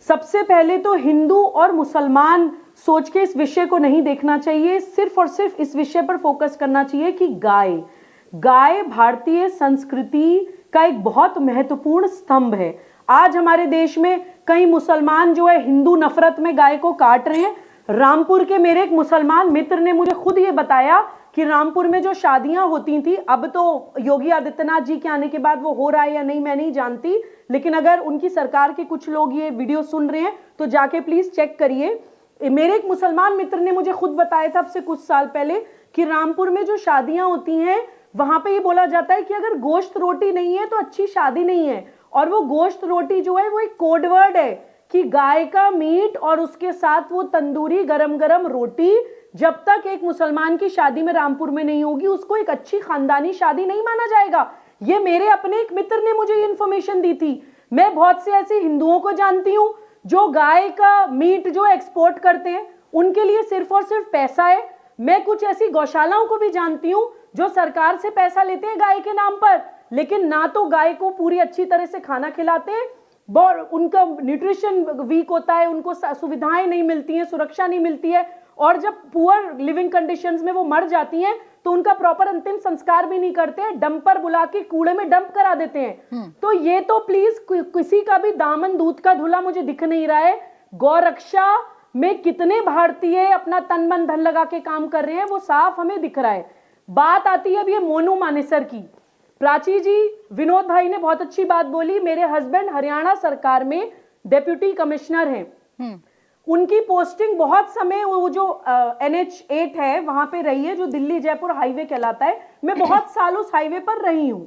सबसे पहले तो हिंदू और मुसलमान सोच के इस विषय को नहीं देखना चाहिए, सिर्फ और सिर्फ इस विषय पर फोकस करना चाहिए कि गाय भारतीय संस्कृति का एक बहुत महत्वपूर्ण स्तंभ है। आज हमारे देश में कई मुसलमान जो है हिंदू नफरत में गाय को काट रहे हैं, रामपुर के मेरे एक मुसलमान मित्र ने मुझे खुद ये बताया कि रामपुर में जो शादियां होती थी, अब तो योगी आदित्यनाथ जी के आने के बाद वो हो रहा है या नहीं मैं नहीं जानती, लेकिन अगर उनकी सरकार के कुछ लोग ये वीडियो सुन रहे हैं तो जाके प्लीज चेक करिए। मेरे एक मुसलमान मित्र ने मुझे खुद बताया था अब से कुछ साल पहले कि रामपुर में जो शादियां होती हैं वहां पे ये बोला जाता है कि अगर गोश्त रोटी नहीं है तो अच्छी शादी नहीं है। और वो गोश्त रोटी जो है वो एक कोड वर्ड है कि गाय का मीट और उसके साथ वो तंदूरी गरम गरम रोटी, जब तक एक मुसलमान की शादी में रामपुर में नहीं होगी उसको एक अच्छी खानदानी शादी नहीं माना जाएगा। ये मेरे अपने एक मित्र ने मुझे ये इंफॉर्मेशन दी थी। मैं बहुत से ऐसे हिंदुओं को जानती हूं जो गाय का मीट जो एक्सपोर्ट करते हैं, उनके लिए सिर्फ और सिर्फ पैसा है। मैं कुछ ऐसी गौशालाओं को भी जानती हूं जो सरकार से पैसा लेते हैं गाय के नाम पर, लेकिन ना तो गाय को पूरी अच्छी तरह से खाना खिलाते हैं, उनका न्यूट्रिशन वीक होता है, उनको सुविधाएं नहीं मिलती हैं, सुरक्षा नहीं मिलती है, और जब पुअर लिविंग कंडीशंस में वो मर जाती हैं तो उनका प्रॉपर अंतिम संस्कार भी नहीं करते हैं, डंपर बुला के कूड़े में डंप करा देते हैं। तो ये तो प्लीज किसी का भी दामन दूध का धुला मुझे दिख नहीं रहा है। गौरक्षा में कितने भारतीय अपना तन मन धन लगा के काम कर रहे हैं वो साफ हमें दिख रहा है। बात आती है अब ये मोनू मानेसर की। प्राची जी, विनोद भाई ने बहुत अच्छी बात बोली। मेरे हस्बैंड हरियाणा सरकार में डेप्यूटी कमिश्नर हैं। उनकी पोस्टिंग बहुत समय वो जो NH8 है वहां पे रही है, जो दिल्ली जयपुर हाईवे कहलाता है। मैं बहुत साल उस हाईवे पर रही हूं।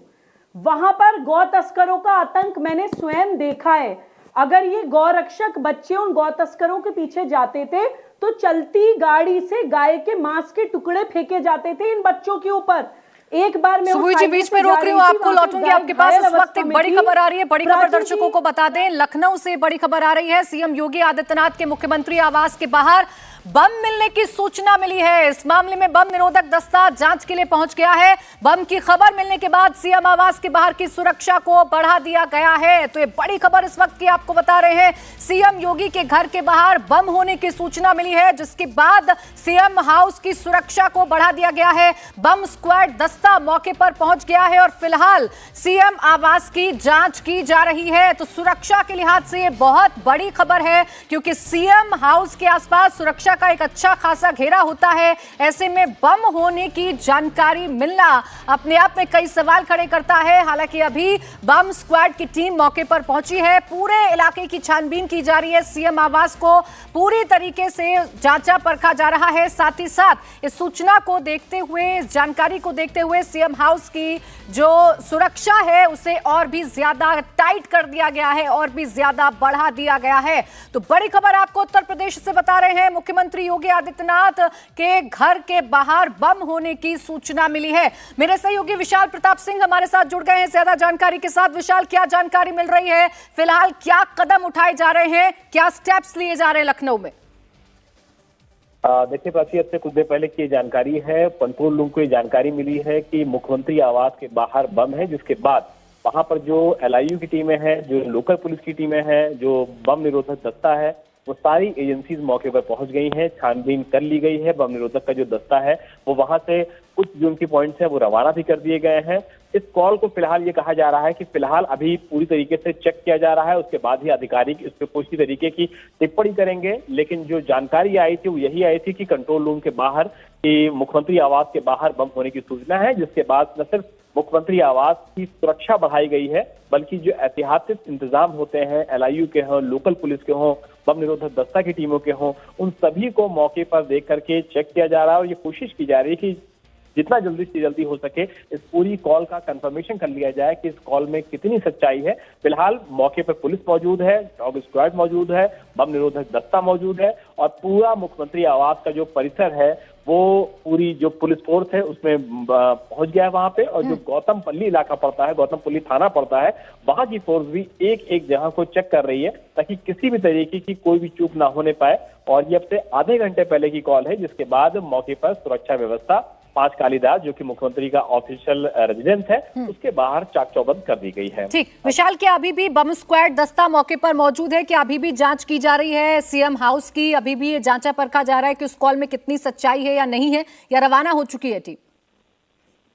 वहां पर गौ तस्करों का आतंक मैंने स्वयं देखा है। अगर ये गौरक्षक बच्चे उन गौ तस्करों के पीछे जाते थे तो चलती गाड़ी से गाय के मांस के टुकड़े फेंके जाते थे इन बच्चों के ऊपर। एक बार मैं सुबह जी बीच में रोक रही हूँ, आपको लौटूंगी आपके पास। इस वक्त एक बड़ी खबर आ रही है, बड़ी खबर दर्शकों को बता दें। लखनऊ से बड़ी खबर आ रही है। सीएम योगी आदित्यनाथ के मुख्यमंत्री आवास के बाहर बम मिलने की सूचना मिली है। इस मामले में बम निरोधक दस्ता जांच के लिए पहुंच गया है। बम की खबर मिलने के बाद सीएम आवास के बाहर की सुरक्षा को बढ़ा दिया गया है। तो ये बड़ी खबर इस वक्त की आपको बता रहे हैं। सीएम योगी के घर के बाहर बम होने की सूचना मिली है, जिसके बाद सीएम हाउस की सुरक्षा को बढ़ा दिया गया है। बम स्क्वाड दस्ता मौके पर पहुंच गया है और फिलहाल सीएम आवास की जांच की जा रही है। तो सुरक्षा के लिहाज से ये बहुत बड़ी खबर है, क्योंकि सीएम हाउस के आसपास सुरक्षा का एक अच्छा खासा घेरा होता है। ऐसे में बम होने की जानकारी मिलना अपने आप में कई सवाल खड़े करता है। हालांकि अभी बम स्क्वाड की टीम मौके पर पहुंची है। पूरे इलाके की छानबीन की जा रही है। सीएम आवास को पूरी तरीके से जांचा परखा जा रहा है। साथ ही साथ इस सूचना को देखते हुए, इस जानकारी को देखते हुए सीएम हाउस की जो सुरक्षा है उसे और भी ज्यादा टाइट कर दिया गया है, और भी ज्यादा बढ़ा दिया गया है। तो बड़ी खबर आपको उत्तर प्रदेश से बता रहे हैं। मुख्यमंत्री योगी आदित्यनाथ के घर के बाहर बम होने की सूचना मिली है। मेरे सहयोगी विशाल प्रताप सिंह हमारे साथ जुड़ गए हैं ज्यादा जानकारी के साथ। विशाल, क्या जानकारी मिल रही है? फिलहाल क्या कदम उठाए जा रहे हैं, क्या स्टेप्स लिए जा रहे हैं लखनऊ में? देखिए प्राची, अब से कुछ देर पहले की जानकारी है, कंट्रोल रूम को ये जानकारी मिली है कि मुख्यमंत्री आवास के बाहर बम है, जिसके बाद वहां पर जो LIU की टीमें हैं, जो लोकल पुलिस की टीमें हैं, जो बम निरोधक दस्ता है, वो सारी एजेंसीज मौके पर पहुंच गई हैं। छानबीन कर ली गई है। बम निरोधक का जो दस्ता है वो वहां से कुछ जो उनकी पॉइंट्स हैं वो रवाना भी कर दिए गए हैं। इस कॉल को फिलहाल ये कहा जा रहा है कि फिलहाल अभी पूरी तरीके से चेक किया जा रहा है, उसके बाद ही आधिकारिक इस पर पूरी तरीके की टिप्पणी करेंगे। लेकिन जो जानकारी आई थी वो यही आई थी कि कंट्रोल रूम के बाहर, कि मुख्यमंत्री आवास के बाहर बम होने की सूचना है, जिसके बाद न सिर्फ मुख्यमंत्री आवास की सुरक्षा बढ़ाई गई है, बल्कि जो ऐतिहासिक इंतजाम होते हैं, LIU के हों, लोकल पुलिस के हों, बम निरोधक दस्ता की टीमों के हों, उन सभी को मौके पर देख करके चेक किया जा रहा है। और ये कोशिश की जा रही है कि जितना जल्दी से जल्दी हो सके इस पूरी कॉल का कंफर्मेशन कर लिया जाए कि इस कॉल में कितनी सच्चाई है। फिलहाल मौके पर पुलिस मौजूद है, डॉग स्क्वाड मौजूद है, बम निरोधक दस्ता मौजूद है, और पूरा मुख्यमंत्री आवास का जो परिसर है वो पूरी जो पुलिस फोर्स है उसमें पहुंच गया है वहां पे। और जो गौतमपल्ली इलाका पड़ता है, गौतमपल्ली थाना पड़ता है, वहां की फोर्स भी एक एक जगह को चेक कर रही है ताकि किसी भी तरीके की कोई भी चूक ना होने पाए। और ये अब से आधे घंटे पहले की कॉल है, जिसके बाद मौके पर सुरक्षा व्यवस्था 5 कालीदास, जो कि मुख्यमंत्री का ऑफिशियल रेजिडेंस है, उसके बाहर चाक चौबंद कर दी गई है। ठीक विशाल, क्या अभी भी बम स्क्वाड दस्ता मौके पर मौजूद है? क्या अभी भी जांच की जा रही है सीएम हाउस की? अभी भी ये जांचा परखा जा रहा है कि उस कॉल में कितनी सच्चाई है या नहीं है, या रवाना हो चुकी है टीम?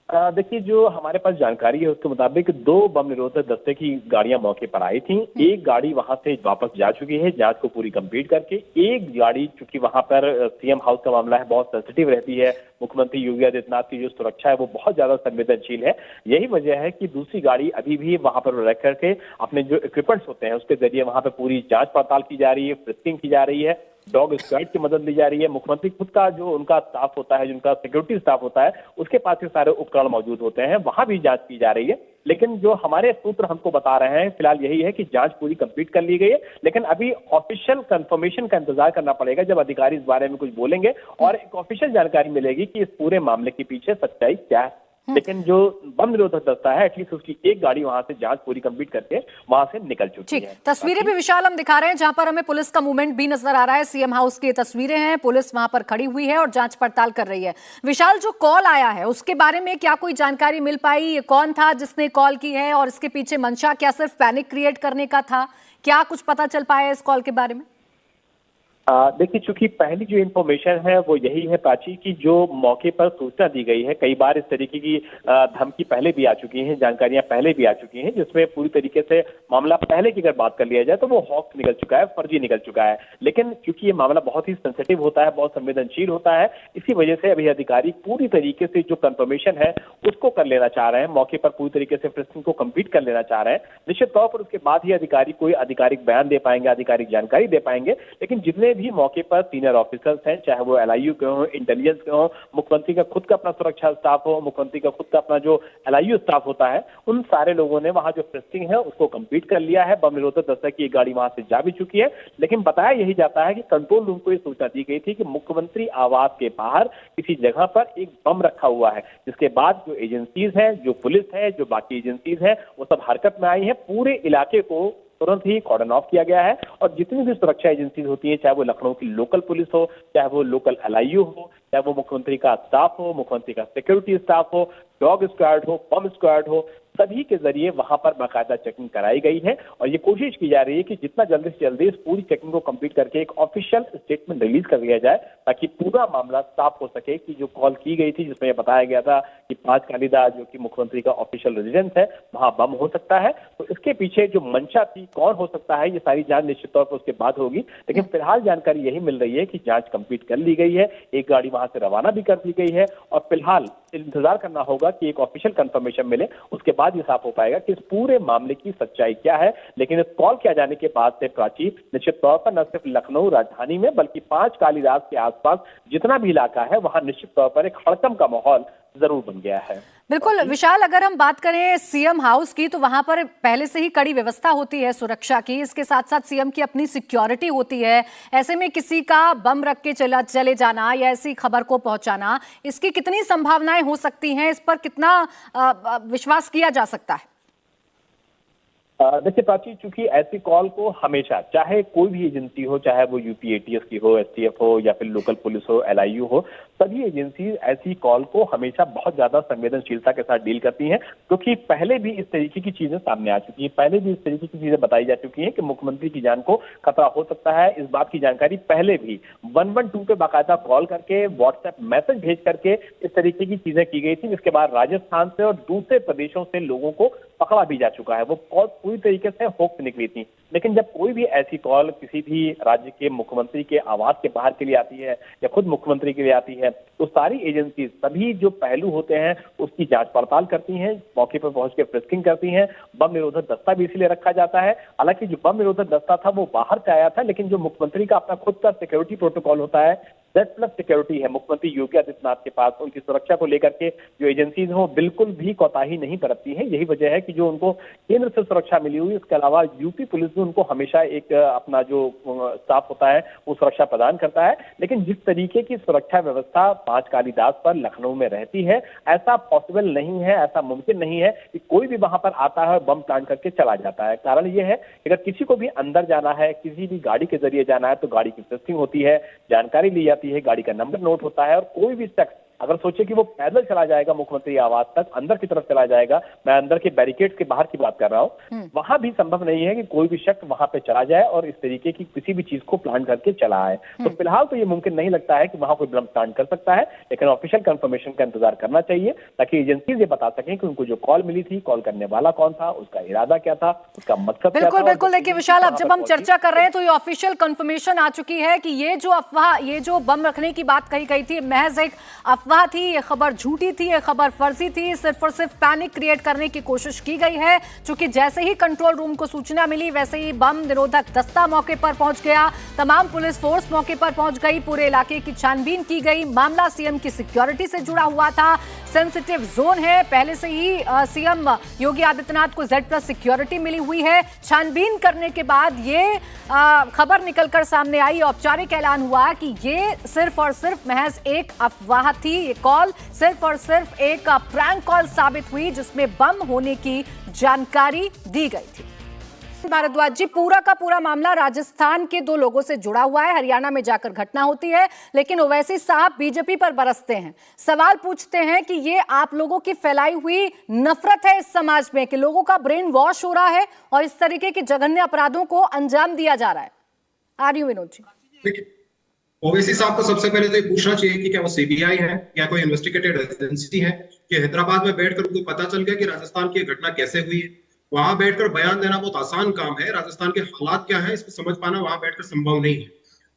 देखिए, जो हमारे पास जानकारी है उसके मुताबिक 2 बम निरोधक दस्ते की गाड़ियां मौके पर आई थी। एक गाड़ी वहां से वापस जा चुकी है जांच को पूरी कंप्लीट करके। एक गाड़ी, चूंकि वहां पर सीएम हाउस का मामला है, बहुत सेंसिटिव रहती है, मुख्यमंत्री योगी आदित्यनाथ की जो सुरक्षा है वो बहुत ज्यादा संवेदनशील है। यही वजह है कि दूसरी गाड़ी अभी भी वहां पर रख करके अपने जो इक्विपमेंट्स होते हैं उसके जरिए वहां पर पूरी जांच पड़ताल की जा रही है, फ्रिस्किंग की जा रही है, डॉग स्क्वाड की मदद ली जा रही है। मुख्यमंत्री खुद का जो उनका स्टाफ होता है, जिनका सिक्योरिटी स्टाफ होता है, उसके पास ये सारे उपकरण मौजूद होते हैं, वहां भी जांच की जा रही है। लेकिन जो हमारे सूत्र हमको बता रहे हैं फिलहाल यही है कि जांच पूरी कंप्लीट कर ली गई है, लेकिन अभी ऑफिशियल कंफर्मेशन का इंतजार करना पड़ेगा जब अधिकारी इस बारे में कुछ बोलेंगे और एक ऑफिशियल जानकारी मिलेगी कि इस पूरे मामले के पीछे सच्चाई क्या है। लेकिन जो बम निरोधक दस्ता है, एटलीस्ट उसकी एक गाड़ी वहां से जांच पूरी कंप्लीट करके वहां से निकल चुकी है। तस्वीरें भी विशाल हम दिखा रहे हैं जहां पर हमें पुलिस का मूवमेंट भी नजर आ रहा है। सीएम हाउस की तस्वीरें हैं, पुलिस वहां पर खड़ी हुई है और जांच पड़ताल कर रही है। विशाल, जो कॉल आया है उसके बारे में क्या कोई जानकारी मिल पाई? ये कौन था जिसने कॉल की है और इसके पीछे मंशा क्या सिर्फ पैनिक क्रिएट करने का था? क्या कुछ पता चल पाया इस कॉल के बारे में? देखिए, चूंकि पहली जो इन्फॉर्मेशन है वो यही है प्राची की जो मौके पर सूचना दी गई है, कई बार इस तरीके की धमकी पहले भी आ चुकी हैं, जानकारियां पहले भी आ चुकी हैं, जिसमें पूरी तरीके से मामला पहले की अगर बात कर लिया जाए तो वो हॉक्स निकल चुका है, फर्जी निकल चुका है। लेकिन क्योंकि ये मामला बहुत ही सेंसिटिव होता है, बहुत संवेदनशील होता है, इसी वजह से अभी अधिकारी पूरी तरीके से जो कंफर्मेशन है उसको कर लेना चाह रहे हैं, मौके पर पूरी तरीके से फ्रिस्किंग को कंप्लीट कर लेना चाह रहे हैं। निश्चित तौर पर उसके बाद ही अधिकारी कोई आधिकारिक बयान दे पाएंगे, आधिकारिक जानकारी दे पाएंगे। लेकिन जितने भी मौके पर सीनियर ऑफिसर्स हैं, चाहे वो एलआईयू के हो, इंटेलिजेंस के हो, मुख्यमंत्री का खुद का अपना सुरक्षा स्टाफ हो, मुख्यमंत्री का खुद का अपना जो एलआईयू स्टाफ होता है, उन सारे लोगों ने वहां जो फ्रिस्किंग है उसको कंप्लीट कर लिया है। बम निरोधक दस्ते की एक गाड़ी वहां से जा भी चुकी है। लेकिन बताया यही जाता है कि कंट्रोल रूम को ये सूचना दी गई थी कि मुख्यमंत्री आवास के बाहर किसी जगह पर एक बम रखा हुआ है, जिसके बाद जो एजेंसीज हैं, जो पुलिस है, जो बाकी एजेंसीज हैं, वो सब हरकत में आई है। पूरे इलाके को तुरंत ही कॉर्डन ऑफ किया गया है और जितनी भी सुरक्षा एजेंसीज होती हैं, चाहे वो लखनऊ की लोकल पुलिस हो, चाहे वो लोकल एलआईयू हो, चाहे वो मुख्यमंत्री का स्टाफ हो, मुख्यमंत्री का सिक्योरिटी स्टाफ हो, डॉग स्क्वाड हो, बम स्क्वाड हो, सभी के जरिए वहां पर बाकायदा चेकिंग कराई गई है और ये कोशिश की जा रही है कि जितना जल्दी से जल्दी इस पूरी चेकिंग को कंप्लीट करके एक ऑफिशियल स्टेटमेंट रिलीज कर दिया जाए, ताकि पूरा मामला साफ हो सके कि जो कॉल की गई थी जिसमें यह बताया गया था कि 5 कालीदा जो कि मुख्यमंत्री का ऑफिशियल रेजिडेंस है वहां बम हो सकता है, तो इसके पीछे जो मंशा थी, कौन हो सकता है, ये सारी जांच निश्चित तौर पर उसके बाद होगी। लेकिन फिलहाल जानकारी यही मिल रही है कि जांच कंप्लीट कर ली गई है, एक गाड़ी वहां से रवाना भी कर दी गई है और फिलहाल इंतजार करना होगा कि एक ऑफिशियल कंफर्मेशन मिले, उसके बाद ये साफ हो पाएगा कि इस पूरे मामले की सच्चाई क्या है। लेकिन इस कॉल किया जाने के बाद से प्राची निश्चित तौर पर न सिर्फ लखनऊ राजधानी में बल्कि 5 कालीदास के आसपास जितना भी इलाका है वहां निश्चित तौर पर एक हड़कंप का माहौल जरूर बन गया है। बिल्कुल विशाल, अगर हम बात करें सीएम हाउस की तो वहां पर पहले से ही कड़ी व्यवस्था होती है सुरक्षा की, इसके साथ साथ सीएम की अपनी सिक्योरिटी होती है। ऐसे में किसी का बम रख के चले जाना या ऐसी खबर को पहुंचाना, इसकी कितनी संभावनाएं हो सकती हैं? इस पर कितना विश्वास किया जा सकता है? देखिए प्राची, चूंकि ऐसी कॉल को हमेशा, चाहे कोई भी एजेंसी हो, चाहे वो यूपी एटीएस की हो, एसटीएफ हो या फिर लोकल पुलिस हो, एलआईयू हो, सभी एजेंसी ऐसी कॉल को हमेशा बहुत ज्यादा संवेदनशीलता के साथ डील करती हैं, क्योंकि पहले भी इस तरीके की चीजें सामने आ चुकी हैं, पहले भी इस तरीके की चीजें बताई जा चुकी हैं कि मुख्यमंत्री की जान को खतरा हो सकता है। इस बात की जानकारी पहले भी 112 पे बाकायदा कॉल करके, व्हाट्सएप मैसेज भेज करके इस तरीके की चीजें की गई थी, जिसके बाद राजस्थान से और दूसरे प्रदेशों से लोगों को पकड़ा भी जा चुका है। वो कॉल पूरी तरीके से होक्स निकली थी। लेकिन जब कोई भी ऐसी कॉल किसी भी राज्य के मुख्यमंत्री के आवास के बाहर के लिए आती है या खुद मुख्यमंत्री के लिए आती है, तो सारी एजेंसी सभी जो पहलू होते हैं उसकी जांच पड़ताल करती हैं, मौके पर पहुंच के फ्रिस्किंग करती हैं। बम निरोधक दस्ता भी इसलिए रखा जाता है। हालांकि जो बम निरोधक दस्ता था वो बाहर से आया था, लेकिन जो मुख्यमंत्री का अपना खुद का सिक्योरिटी प्रोटोकॉल होता है, Z+ सिक्योरिटी है मुख्यमंत्री योगी आदित्यनाथ के पास, उनकी सुरक्षा को लेकर के जो एजेंसीज हैं वो बिल्कुल भी कोताही नहीं बरतती है। यही वजह है कि जो उनको केंद्र से सुरक्षा मिली हुई, इसके अलावा यूपी पुलिस भी उनको हमेशा एक अपना जो स्टाफ होता है वो सुरक्षा प्रदान करता है। लेकिन जिस तरीके की सुरक्षा व्यवस्था 5 कालीदास पर लखनऊ में रहती है, ऐसा पॉसिबल नहीं है, ऐसा मुमकिन नहीं है कि कोई भी वहां पर आता है और बम प्लांट करके चला जाता है। कारण यह है कि अगर किसी को भी अंदर जाना है, किसी भी गाड़ी के जरिए जाना है, तो गाड़ी की टेस्टिंग होती है, जानकारी ली जाती है, गाड़ी का नंबर नोट होता है और कोई भी शख्स अगर सोचे कि वो पैदल चला जाएगा मुख्यमंत्री आवास तक, अंदर की तरफ चला जाएगा, मैं अंदर के बैरिकेड के बाहर की बात कर रहा हूँ, वहां भी संभव नहीं है कि कोई भी शख्स वहां पे चला जाए और इस तरीके की किसी भी चीज को प्लान करके चला आए। तो फिलहाल तो ये मुमकिन नहीं लगता है कि वहां कोई बम प्लान कर सकता है, लेकिन ऑफिशियल कंफर्मेशन का इंतजार करना चाहिए ताकि एजेंसीज ये बता सकें कि उनको जो कॉल मिली थी, कॉल करने वाला कौन था, उसका इरादा क्या था, उसका मकसद क्या था। बिल्कुल बिल्कुल। देखिए विशाल, अब जब हम चर्चा कर रहे हैं तो ये ऑफिशियल कंफर्मेशन आ चुकी है कि ये जो अफवाह, ये जो बम रखने की बात कही गई थी, महज एक अफवाह थी, ये खबर झूठी थी, ये खबर फर्जी थी, सिर्फ और सिर्फ पैनिक क्रिएट करने की कोशिश की गई है। क्योंकि जैसे ही कंट्रोल रूम को सूचना मिली वैसे ही बम निरोधक दस्ता मौके पर पहुंच गया, तमाम पुलिस फोर्स मौके पर पहुंच गई, पूरे इलाके की छानबीन की गई। मामला सीएम की सिक्योरिटी से जुड़ा हुआ था, सेंसिटिव जोन है, पहले से ही सीएम योगी आदित्यनाथ को Z+ सिक्योरिटी मिली हुई है। छानबीन करने के बाद ये खबर निकलकर सामने आई, औपचारिक ऐलान हुआ कि ये सिर्फ और सिर्फ महज एक अफवाह थी, ये कॉल सिर्फ और सिर्फ एक प्रैंक कॉल साबित हुई जिसमें बम होने की जानकारी दी गई थी। भारद्वाज जी, पूरा का पूरा मामला राजस्थान के 2 लोगों से जुड़ा हुआ है। हरियाणा में जाकर घटना होती है, लेकिन ओवैसी साहब बीजेपी पर बरसते हैं, सवाल पूछते हैं कि ये आप लोगों की फैलाई हुई नफरत है इस समाज में कि लोगों का ब्रेन वॉश हो रहा है और इस तरीके के जघन्य अपराधों को अंजाम दिया जा रहा है। आर्यू विनोद जी। ओवैसी साहब को सबसे पहले तो ये पूछना चाहिए कि क्या वो सीबीआई है या कोई इन्वेस्टिगेटिव एजेंसी है कि हैदराबाद में बैठकर उनको पता चल गया कि राजस्थान की घटना कैसे हुई है। वहां बैठकर बयान देना बहुत आसान काम है, राजस्थान के हालात क्या है इसको समझ पाना वहां बैठकर संभव नहीं है।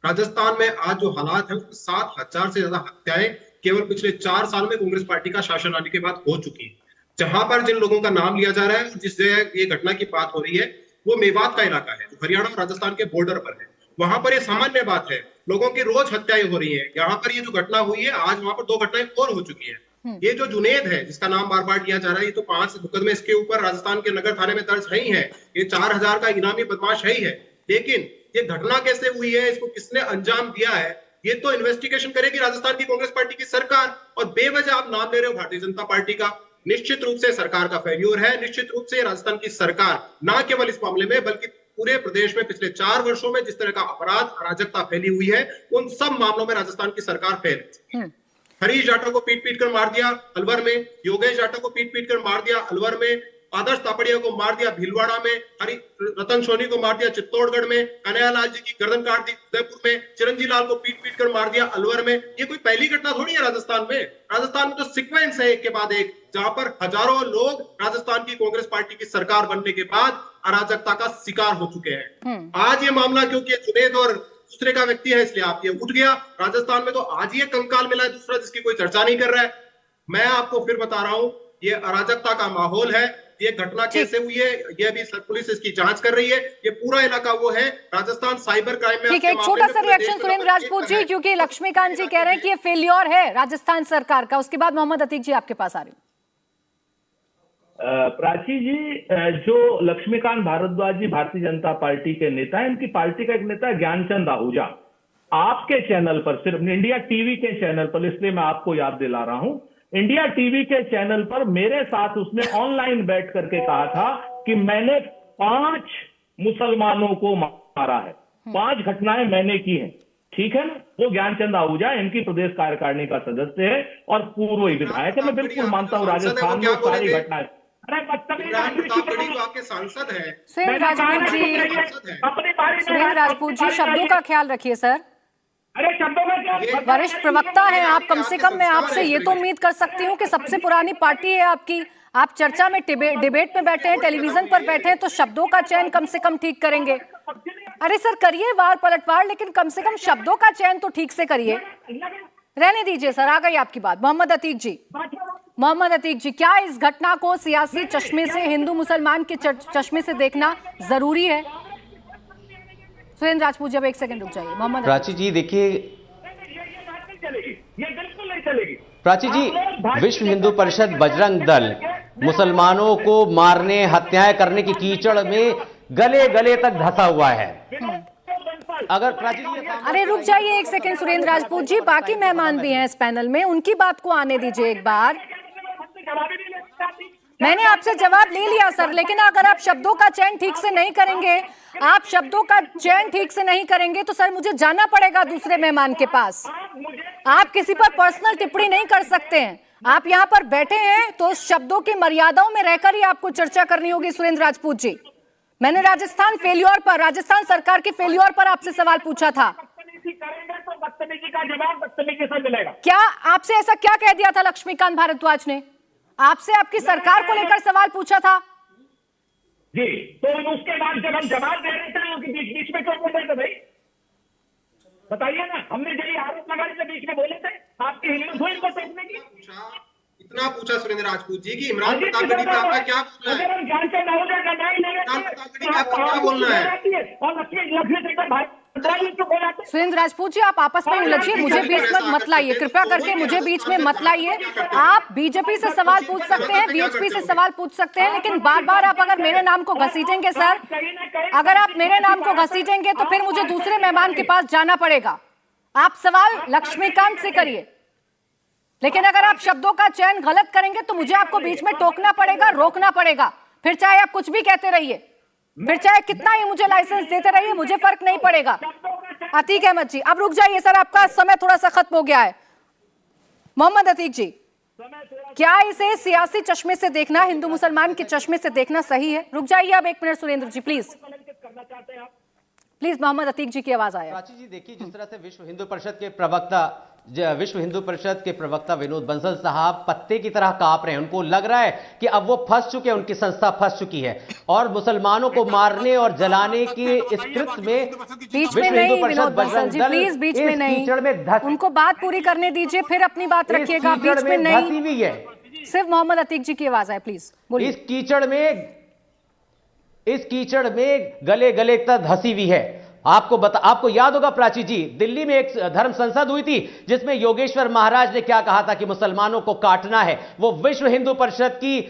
राजस्थान में आज जो हालात है 7,000 से ज्यादा हत्याएं केवल पिछले 4 साल में कांग्रेस पार्टी का शासन आने के बाद हो चुकी है। जहां पर जिन लोगों का नाम लिया जा रहा है, जिस जगह ये घटना की बात हो रही है, वो मेवात का इलाका है जो हरियाणा और राजस्थान के बॉर्डर पर है। वहां पर ये सामान्य बात है, लोगों की रोज हत्याएं हो रही है। यहाँ पर ये जो घटना हुई है, आज वहां पर 2 घटनाएं और हो चुकी है। ये जो जुनेद है जिसका नाम बार बार लिया जा रहा है, ये तो 5 मुकदमे इसके ऊपर राजस्थान के नगर थाने में दर्ज है ही है, ये 4,000 का इनामी बदमाश है ही है। लेकिन ये घटना कैसे हुई है, इसको किसने अंजाम दिया है, ये तो इन्वेस्टिगेशन करेगी राजस्थान की कांग्रेस पार्टी की सरकार। और बेवजह आप नाम ले रहे हो भारतीय जनता पार्टी का, निश्चित रूप से सरकार का फेल्योर है। निश्चित रूप से राजस्थान की सरकार न केवल इस मामले में बल्कि पूरे प्रदेश में पिछले 4 वर्षों में जिस तरह का अपराध अराजकता फैली हुई है, उन सब मामलों में राजस्थान की सरकार फेल है। हरीश जाटव को पीट पीट कर मार दिया अलवर में, योगेश जाटव को पीट पीट कर मार दिया अलवर में, आदर्श तापड़िया को मार दिया भीलवाड़ा में, रतन सोनी को मार दिया चित्तौड़गढ़ में, कन्हैयालाल जी की गर्दन काट दी उदयपुर में, चिरंजीव लाल को पीट पीट कर मार दिया अलवर में। ये कोई पहली घटना थोड़ी है राजस्थान में। राजस्थान में तो सीक्वेंस है एक के बाद एक, जहां पर हजारों लोग राजस्थान की कांग्रेस पार्टी की सरकार बनने के बाद अराजकता का शिकार हो चुके हैं। आज ये मामला क्योंकि जुनेद और दूसरे का व्यक्ति है इसलिए आप ये उठ गया। राजस्थान में तो आज ये कंकाल मिला है दूसरा जिसकी कोई चर्चा नहीं कर रहा है। मैं आपको फिर बता रहा हूं, ये अराजकता का माहौल है। ये घटना कैसे हुई है, ये भी पुलिस इसकी जांच कर रही है। ये पूरा इलाका वो है राजस्थान साइबर क्राइम में। ठीक है, एक छोटा सा रिएक्शन सुरेंद्र राजपूत जी, क्योंकि लक्ष्मीकांत जी कह रहे हैं कि ये फेल्योर है राजस्थान सरकार का। उसके बाद मोहम्मद अतीक जी आपके पास आ रही हूँ। प्राची जी, जो लक्ष्मीकांत भारद्वाज जी भारतीय जनता पार्टी के नेता है, इनकी पार्टी का एक नेता है ज्ञानचंद आहूजा। आपके चैनल पर, सिर्फ इंडिया टीवी के चैनल पर, इसलिए मैं आपको याद दिला रहा हूं, इंडिया टीवी के चैनल पर मेरे साथ उसने ऑनलाइन बैठ करके कहा था कि मैंने 5 मुसलमानों को मारा है, 5 घटनाएं मैंने की हैं। ठीक है ना? वो ज्ञानचंद आहूजा इनकी प्रदेश कार्यकारिणी का सदस्य है और पूर्व विधायक है। मैं बिल्कुल मानता हूँ राजस्थान में सारी घटनाएं। आपके सांसद है सुरेंद्र राजपूत जी, सुरेंद्र राजपूत जी, शब्दों का ख्याल रखिए सर। अरे शब्दों में क्या, वरिष्ठ प्रवक्ता हैं आप, कम से कम मैं आपसे ये तो उम्मीद कर सकती हूँ कि सबसे पुरानी पार्टी है आपकी, आप चर्चा में डिबेट में बैठे हैं, टेलीविजन पर बैठे हैं, तो शब्दों का चयन कम से कम ठीक करेंगे। अरे सर करिए वार पलटवार, लेकिन कम से कम शब्दों का चयन तो ठीक से करिए। रहने दीजिए सर, आ गई आपकी बात। मोहम्मद अतीक जी, मोहम्मद अतीक जी, क्या इस घटना को सियासी चश्मे से, हिंदू मुसलमान के चश्मे से देखना जरूरी है? सुरेंद्र राजपूत जब 1 सेकंड रुक जाइए। मोहम्मद प्राची जी देखिए, प्राची जी, विश्व हिंदू परिषद बजरंग दल मुसलमानों को मारने, हत्याएं करने की कीचड़ में गले गले तक धंसा हुआ है। अगर प्राची जी, अरे रुक जाइए 1 सेकंड सुरेंद्र राजपूत जी, बाकी मेहमान भी हैं इस पैनल में, उनकी बात को आने दीजिए एक बार। मैंने आपसे जवाब ले लिया सर, लेकिन अगर आप शब्दों का चयन ठीक से नहीं करेंगे, आप शब्दों का चयन ठीक से नहीं करेंगे तो सर मुझे जाना पड़ेगा दूसरे मेहमान के पास। आप किसी पर पर्सनल टिप्पणी नहीं कर सकते हैं। आप यहाँ पर बैठे हैं तो शब्दों की मर्यादाओं में रहकर ही आपको चर्चा करनी होगी। सुरेंद्र राजपूत जी, मैंने राजस्थान सरकार के फेल्योर पर आपसे सवाल पूछा था। तो बदतमीजी का जवाब बदतमीजी से मिलेगा। क्या आपसे ऐसा क्या कह दिया था लक्ष्मीकांत भारद्वाज ने? आपसे आपकी सरकार को लेकर सवाल पूछा था जी, तो उसके बाद जब हम जवाब दे रहे थे उनके बीच में क्यों बोल रहे थे भाई, बताइए ना। हमने जब ये आरोप लगाने के बीच में बोले थे, आपकी हिम्मत हुई इनको टोकने की? इतना पूछा सुरेंद्र राजपूत जी कि इमरान प्रताप गढ़ी पे आपका क्या बोलना है? अगर हम जान से ना हो जाए इमरान प्रताप गढ़ी पे आपका क्या बोलना है? और लक्ष्मी भाई सुरेंद्र राजपूत जी, आप आपस में उलझिए, मुझे बीच में मत लाइए, कृपया करके मुझे बीच में मत लाइए। आप बीजेपी से सवाल पूछ सकते हैं, वीएचपी से सवाल पूछ सकते हैं, लेकिन बार बार आप अगर मेरे नाम को घसीटेंगे सर, अगर आप मेरे नाम को घसीटेंगे तो फिर मुझे दूसरे मेहमान के पास जाना पड़ेगा। आप सवाल लक्ष्मीकांत से करिए, लेकिन अगर आप शब्दों का चयन गलत करेंगे तो मुझे आपको बीच में टोकना पड़ेगा, रोकना पड़ेगा। फिर चाहे आप कुछ भी कहते रहिए, फिर चाहे कितना ही मुझे लाइसेंस देते रहिए, मुझे फर्क नहीं पड़ेगा। अतीक अहमद जी, अब रुक जाइए सर, आपका समय थोड़ा सा खत्म हो गया है। मोहम्मद अतीक जी, क्या इसे सियासी चश्मे से देखना, हिंदू मुसलमान के चश्मे से देखना सही है? रुक जाइए अब 1 minute Surendra ji, please please. Mohammad Atiq ji की आवाज आया। प्राची जी, देखिए जिस तरह से विश्व हिंदू परिषद के प्रवक्ता विनोद बंसल साहब पत्ते की तरह कांप रहे हैं। उनको लग रहा है कि अब वो फंस चुके हैं, उनकी संस्था फंस चुकी है और मुसलमानों को मारने और जलाने के इस कृत्य में बीच में नहीं विनोद बंसल जी, प्लीज बीच में नहीं, उनको बात पूरी करने दीजिए, फिर अपनी बात रखिएगा, बीच में नहीं। सिर्फ मोहम्मद अतीक जी की आवाज है, प्लीज बोलिए। इस कीचड़ में गले गले तक धंसी हुई है। आपको याद होगा प्राची जी, दिल्ली में एक धर्म संसद हुई थी जिसमें योगेश्वर महाराज ने क्या कहा था कि मुसलमानों को काटना है। वो विश्व हिंदू परिषद की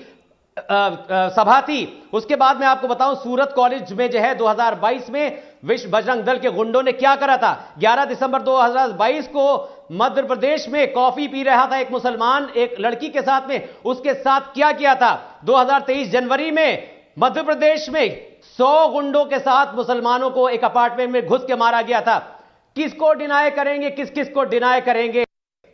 सभा थी। उसके बाद मैं आपको बताऊं, सूरत कॉलेज में जो है 2022 में विश्व बजरंग दल के गुंडों ने क्या करा था। 11 दिसंबर 2022 को मध्य प्रदेश में कॉफी पी रहा था एक मुसलमान एक लड़की के साथ में, उसके साथ क्या किया था। 2023 जनवरी में मध्य प्रदेश में 100 गुंडों के साथ मुसलमानों को एक अपार्टमेंट में घुस के मारा गया था। किसको डिनाई करेंगे, किस किस को डिनाई करेंगे?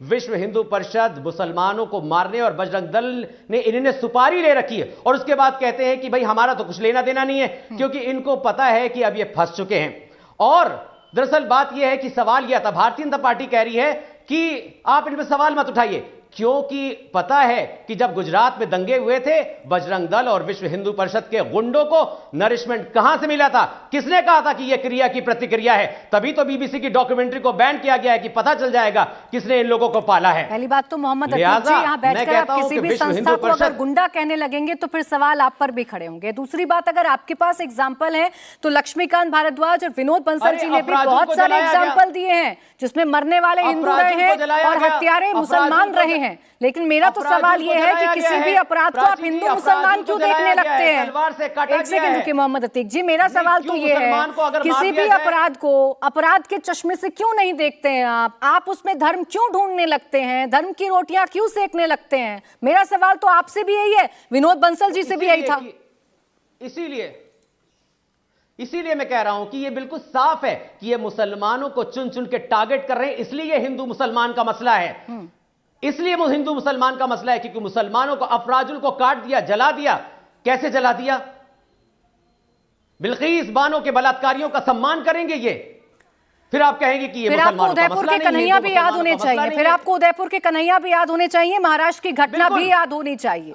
विश्व हिंदू परिषद मुसलमानों को मारने और बजरंग दल ने इन्होंने सुपारी ले रखी है और उसके बाद कहते हैं कि भाई हमारा तो कुछ लेना देना नहीं है, क्योंकि इनको पता है कि अब ये फंस चुके हैं। और दरअसल बात यह है कि सवाल यह था, भारतीय जनता पार्टी कह रही है कि आप इन पर सवाल मत उठाइए, क्योंकि पता है कि जब गुजरात में दंगे हुए थे, बजरंग दल और विश्व हिंदू परिषद के गुंडों को नरिशमेंट कहां से मिला था, किसने कहा था कि यह क्रिया की प्रतिक्रिया है। तभी तो बीबीसी की डॉक्यूमेंट्री को बैन किया गया है कि पता चल जाएगा किसने इन लोगों को पाला है। पहली बात तो मोहम्मद अतीक जी, यहां बैठकर आप किसी भी संस्था को अगर गुंडा कहने लगेंगे तो फिर सवाल आप पर भी खड़े होंगे। दूसरी बात, अगर आपके पास एग्जाम्पल है तो लक्ष्मीकांत भारद्वाज और विनोद बंसल जी ने भी बहुत सारे एग्जाम्पल दिए हैं जिसमें मरने वाले हिंदू रहे हैं और हत्यारे मुसलमान रहे हैं। लेकिन मेरा तो सवाल यह है कि किसी भी अपराध को आप हिंदू मुसलमान क्यों देखने लगते हैं? एक सेकंड रुकिए मोहम्मद अतीक जी, मेरा सवाल तो यह है किसी भी अपराध को अपराध के चश्मे से क्यों नहीं देखते हैं आप उसमें धर्म क्यों ढूंढने लगते हैं, धर्म की रोटियां क्यों सेकने लगते हैं? मेरा सवाल तो आपसे भी यही है, विनोद बंसल जी से भी यही था। इसीलिए मैं कह रहा हूं कि यह बिल्कुल साफ है कि ये मुसलमानों को चुन चुन के टारगेट कर रहे हैं। इसलिए यह हिंदू मुसलमान का मसला है, इसलिए वो हिंदू मुसलमान का मसला है क्योंकि मुसलमानों को अफराजुल को काट दिया, जला दिया। कैसे जला दिया? बिल्किस बानो के बलात्कारियों का सम्मान करेंगे ये, फिर आप कहेंगे कि ये फिर आपको उदयपुर के कन्हैया भी याद होने चाहिए, फिर आपको उदयपुर के कन्हैया भी याद होने चाहिए, महाराष्ट्र की घटना भी याद होनी चाहिए,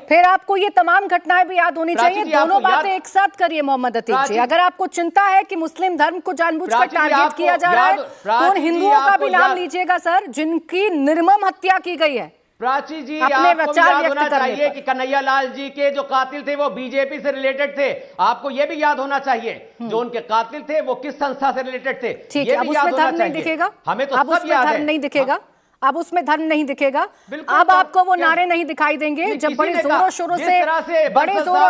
फिर आपको ये तमाम घटनाएं भी याद होनी चाहिए। दोनों बातें एक साथ करिए मोहम्मद अतीक जी। अगर आपको चिंता है कि मुस्लिम धर्म को जानबूझकर टारगेट किया जा रहा है तो उन हिंदुओं का भी नाम लीजिएगा सर जिनकी निर्मम हत्या की गई है। प्राची जी, अपने विचार व्यक्त होना चाहिए कि कन्हैया लाल जी के जो कातिल थे वो बीजेपी से रिलेटेड थे। आपको यह भी याद होना चाहिए जो उनके कातिल थे वो किस संस्था से रिलेटेड थे। ठीक है, अब उसमें धर्म नहीं दिखेगा, हमें तो अब उसमें धर्म नहीं दिखेगा, अब उसमें धर्म नहीं दिखेगा। अब आपको वो नारे नहीं दिखाई देंगे जब बड़े जोरों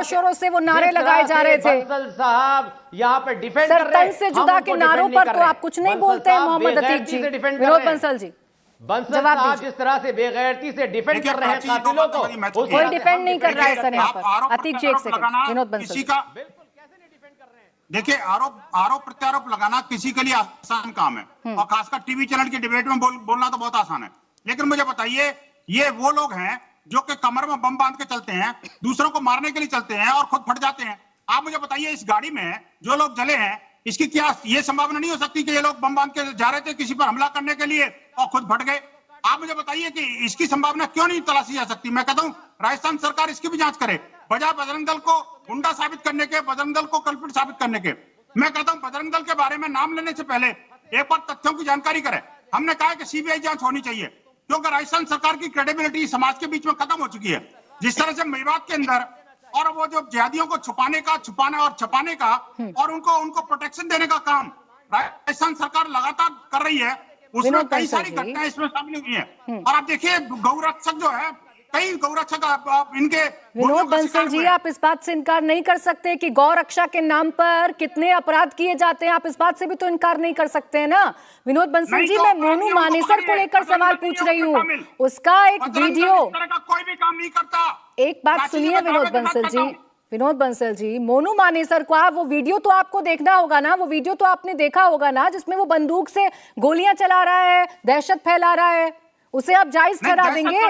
शोरों से वो नारे लगाए जा रहे थे। बंसल साहब यहाँ पर डिफेंड कर रहे हैं, से जुदा के नारों पर तो आप कुछ नहीं बोलते हैं मोहम्मद अतीक जी। विनोद बंसल जी, बंसल साहब जिस तरह से बेगैरती से डिफेंड कर रहे हैं कातिलों को, कोई डिफेंड नहीं कर रहा है सर यहाँ पर। अतीक जी एक सेकंड, विनोद बंसल बिल्कुल कैसे नहीं डिफेंड कर रहे हैं? देखिए, आरोप प्रत्यारोप लगाना किसी के लिए आसान काम है, और खासकर टीवी चैनल की डिबेट में बोलना तो बहुत आसान है। लेकिन मुझे बताइए, ये वो लोग हैं जो कि कमर में बम बांध के चलते हैं, दूसरों को मारने के लिए चलते हैं और खुद फट जाते हैं। आप मुझे बताइए, इस गाड़ी में जो लोग जले हैं, इसकी क्या ये संभावना नहीं हो सकती कि ये लोग बम बांध के जा रहे थे किसी पर हमला करने के लिए और खुद फट गए? आप मुझे बताइए कि इसकी संभावना क्यों नहीं तलाशी जा सकती? मैं कहता हूं राजस्थान सरकार इसकी भी जांच करे, बजाय बजरंग दल को गुंडा साबित करने के, बजरंग दल को कल्पित साबित करने के। मैं कहता हूं बजरंग दल के बारे में नाम लेने से पहले एक बार तथ्यों की जानकारी करें। हमने कहा कि सीबीआई जांच होनी चाहिए, क्योंकि राजस्थान सरकार की क्रेडिबिलिटी समाज के बीच में खत्म हो चुकी है। जिस तरह से मेवात के अंदर और वो जो जिहादियों को छुपाने और छुपाने का और उनको प्रोटेक्शन देने का काम राजस्थान सरकार लगातार कर रही है, उसमें कई सारी घटनाएं इसमें शामिल हुई हैं। और आप देखिए, गौरक्षक जो है, कई गौरक्षक इनके। विनोद बंसल जी, आप इस बात से इनकार नहीं कर सकते कि गौ रक्षा के नाम पर कितने अपराध किए जाते हैं। आप इस बात से भी तो इनकार नहीं कर सकते हैं ना विनोद बंसल जी। मैं मोनू मानेसर को लेकर सवाल पूछ रही हूँ, उसका एक वीडियो। कोई भी काम नहीं करता। एक बात सुनिए विनोद बंसल जी, मोनू मानेसर को वो वीडियो तो आपको देखना होगा ना, वो वीडियो तो आपने देखा होगा ना, जिसमें वो बंदूक से गोलियां चला रहा है, दहशत फैला रहा है, उसे आप जायज ठहरा देंगे?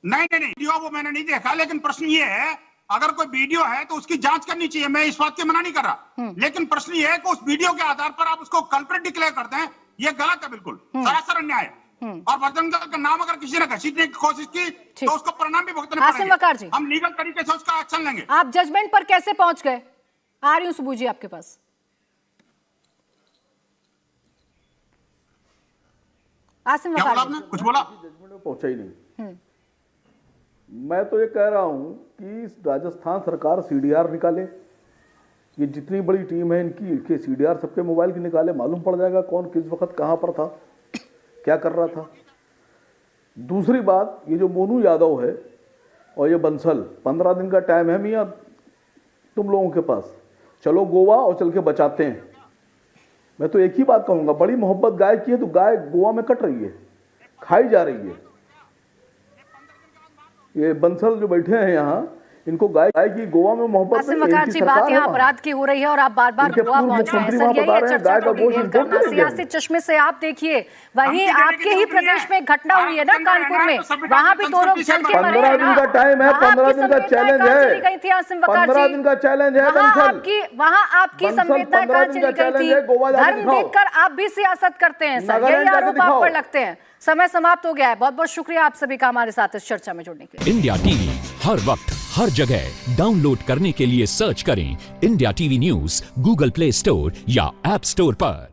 नहीं, वीडियो वो मैंने नहीं देखा, लेकिन प्रश्न ये है, अगर कोई वीडियो है तो उसकी जांच करनी चाहिए, मैं इस बात की मना नहीं कर रहा। लेकिन प्रश्न ये है कि उस वीडियो के आधार पर आप उसको कल्प्रिट डिक्लेयर करते हैं, ये गलत है, बिल्कुल सरासर अन्याय है। और बजरंग दल का नाम अगर किसी ने घसीटने की कोशिश की तो उसको परिणाम भी भुगतने पड़ेंगे। हम लीगल तरीके से उसका एक्शन लेंगे। आप जजमेंट पर कैसे पहुंच गए? आ रही हूं सुबू जी आपके पास। आसिम वकार आपने कुछ बोला? जजमेंट में पहुंचा ही नहीं। मैं तो ये कह रहा हूं कि राजस्थान सरकार सीडीआर निकाले। ये जितनी बड़ी टीम है इनकी सीडीआर सबके मोबाइल की निकाले, मालूम पड़ जाएगा कौन किस वक्त कहां पर था, क्या कर रहा था। दूसरी बात, ये जो मोनू यादव है और ये बंसल, 15 दिन का टाइम है मियां तुम लोगों के पास, चलो गोवा और चल के बचाते हैं। मैं तो एक ही बात कहूंगा, बड़ी मोहब्बत गाय की है तो गाय गोवा में कट रही है, खाई जा रही है। ये बंसल जो बैठे हैं यहाँ, इनको गाय की गोवा में मोहब्बत आसिम वकार जी, बात यहाँ अपराध की हो रही है और आप बार बार गोवा पहुंच रहे हैं। सर, यही है चर्चा को डिटेल करना। सियासी चश्मे से आप देखिए, वहीं आपके ही प्रदेश में घटना हुई है ना कानपुर में, वहां भी दो लोग जल के मरे। 15 दिन का टाइम है, 15 दिन का चैलेंज है, गई थी आसिम वकार जी, 15 दिन का चैलेंज है। वहां आपकी संवेदना कहाँ चली गई थी? धर्म देखकर आप भी सियासत करते हैं सर, यही आरोप आप पर लगते हैं। समय समाप्त हो गया है। बहुत बहुत शुक्रिया आप सभी का हमारे साथ इस चर्चा में जुड़ने के लिए। इंडिया टीवी हर वक्त हर जगह डाउनलोड करने के लिए सर्च करें India TV news Google play store या ऐप स्टोर पर।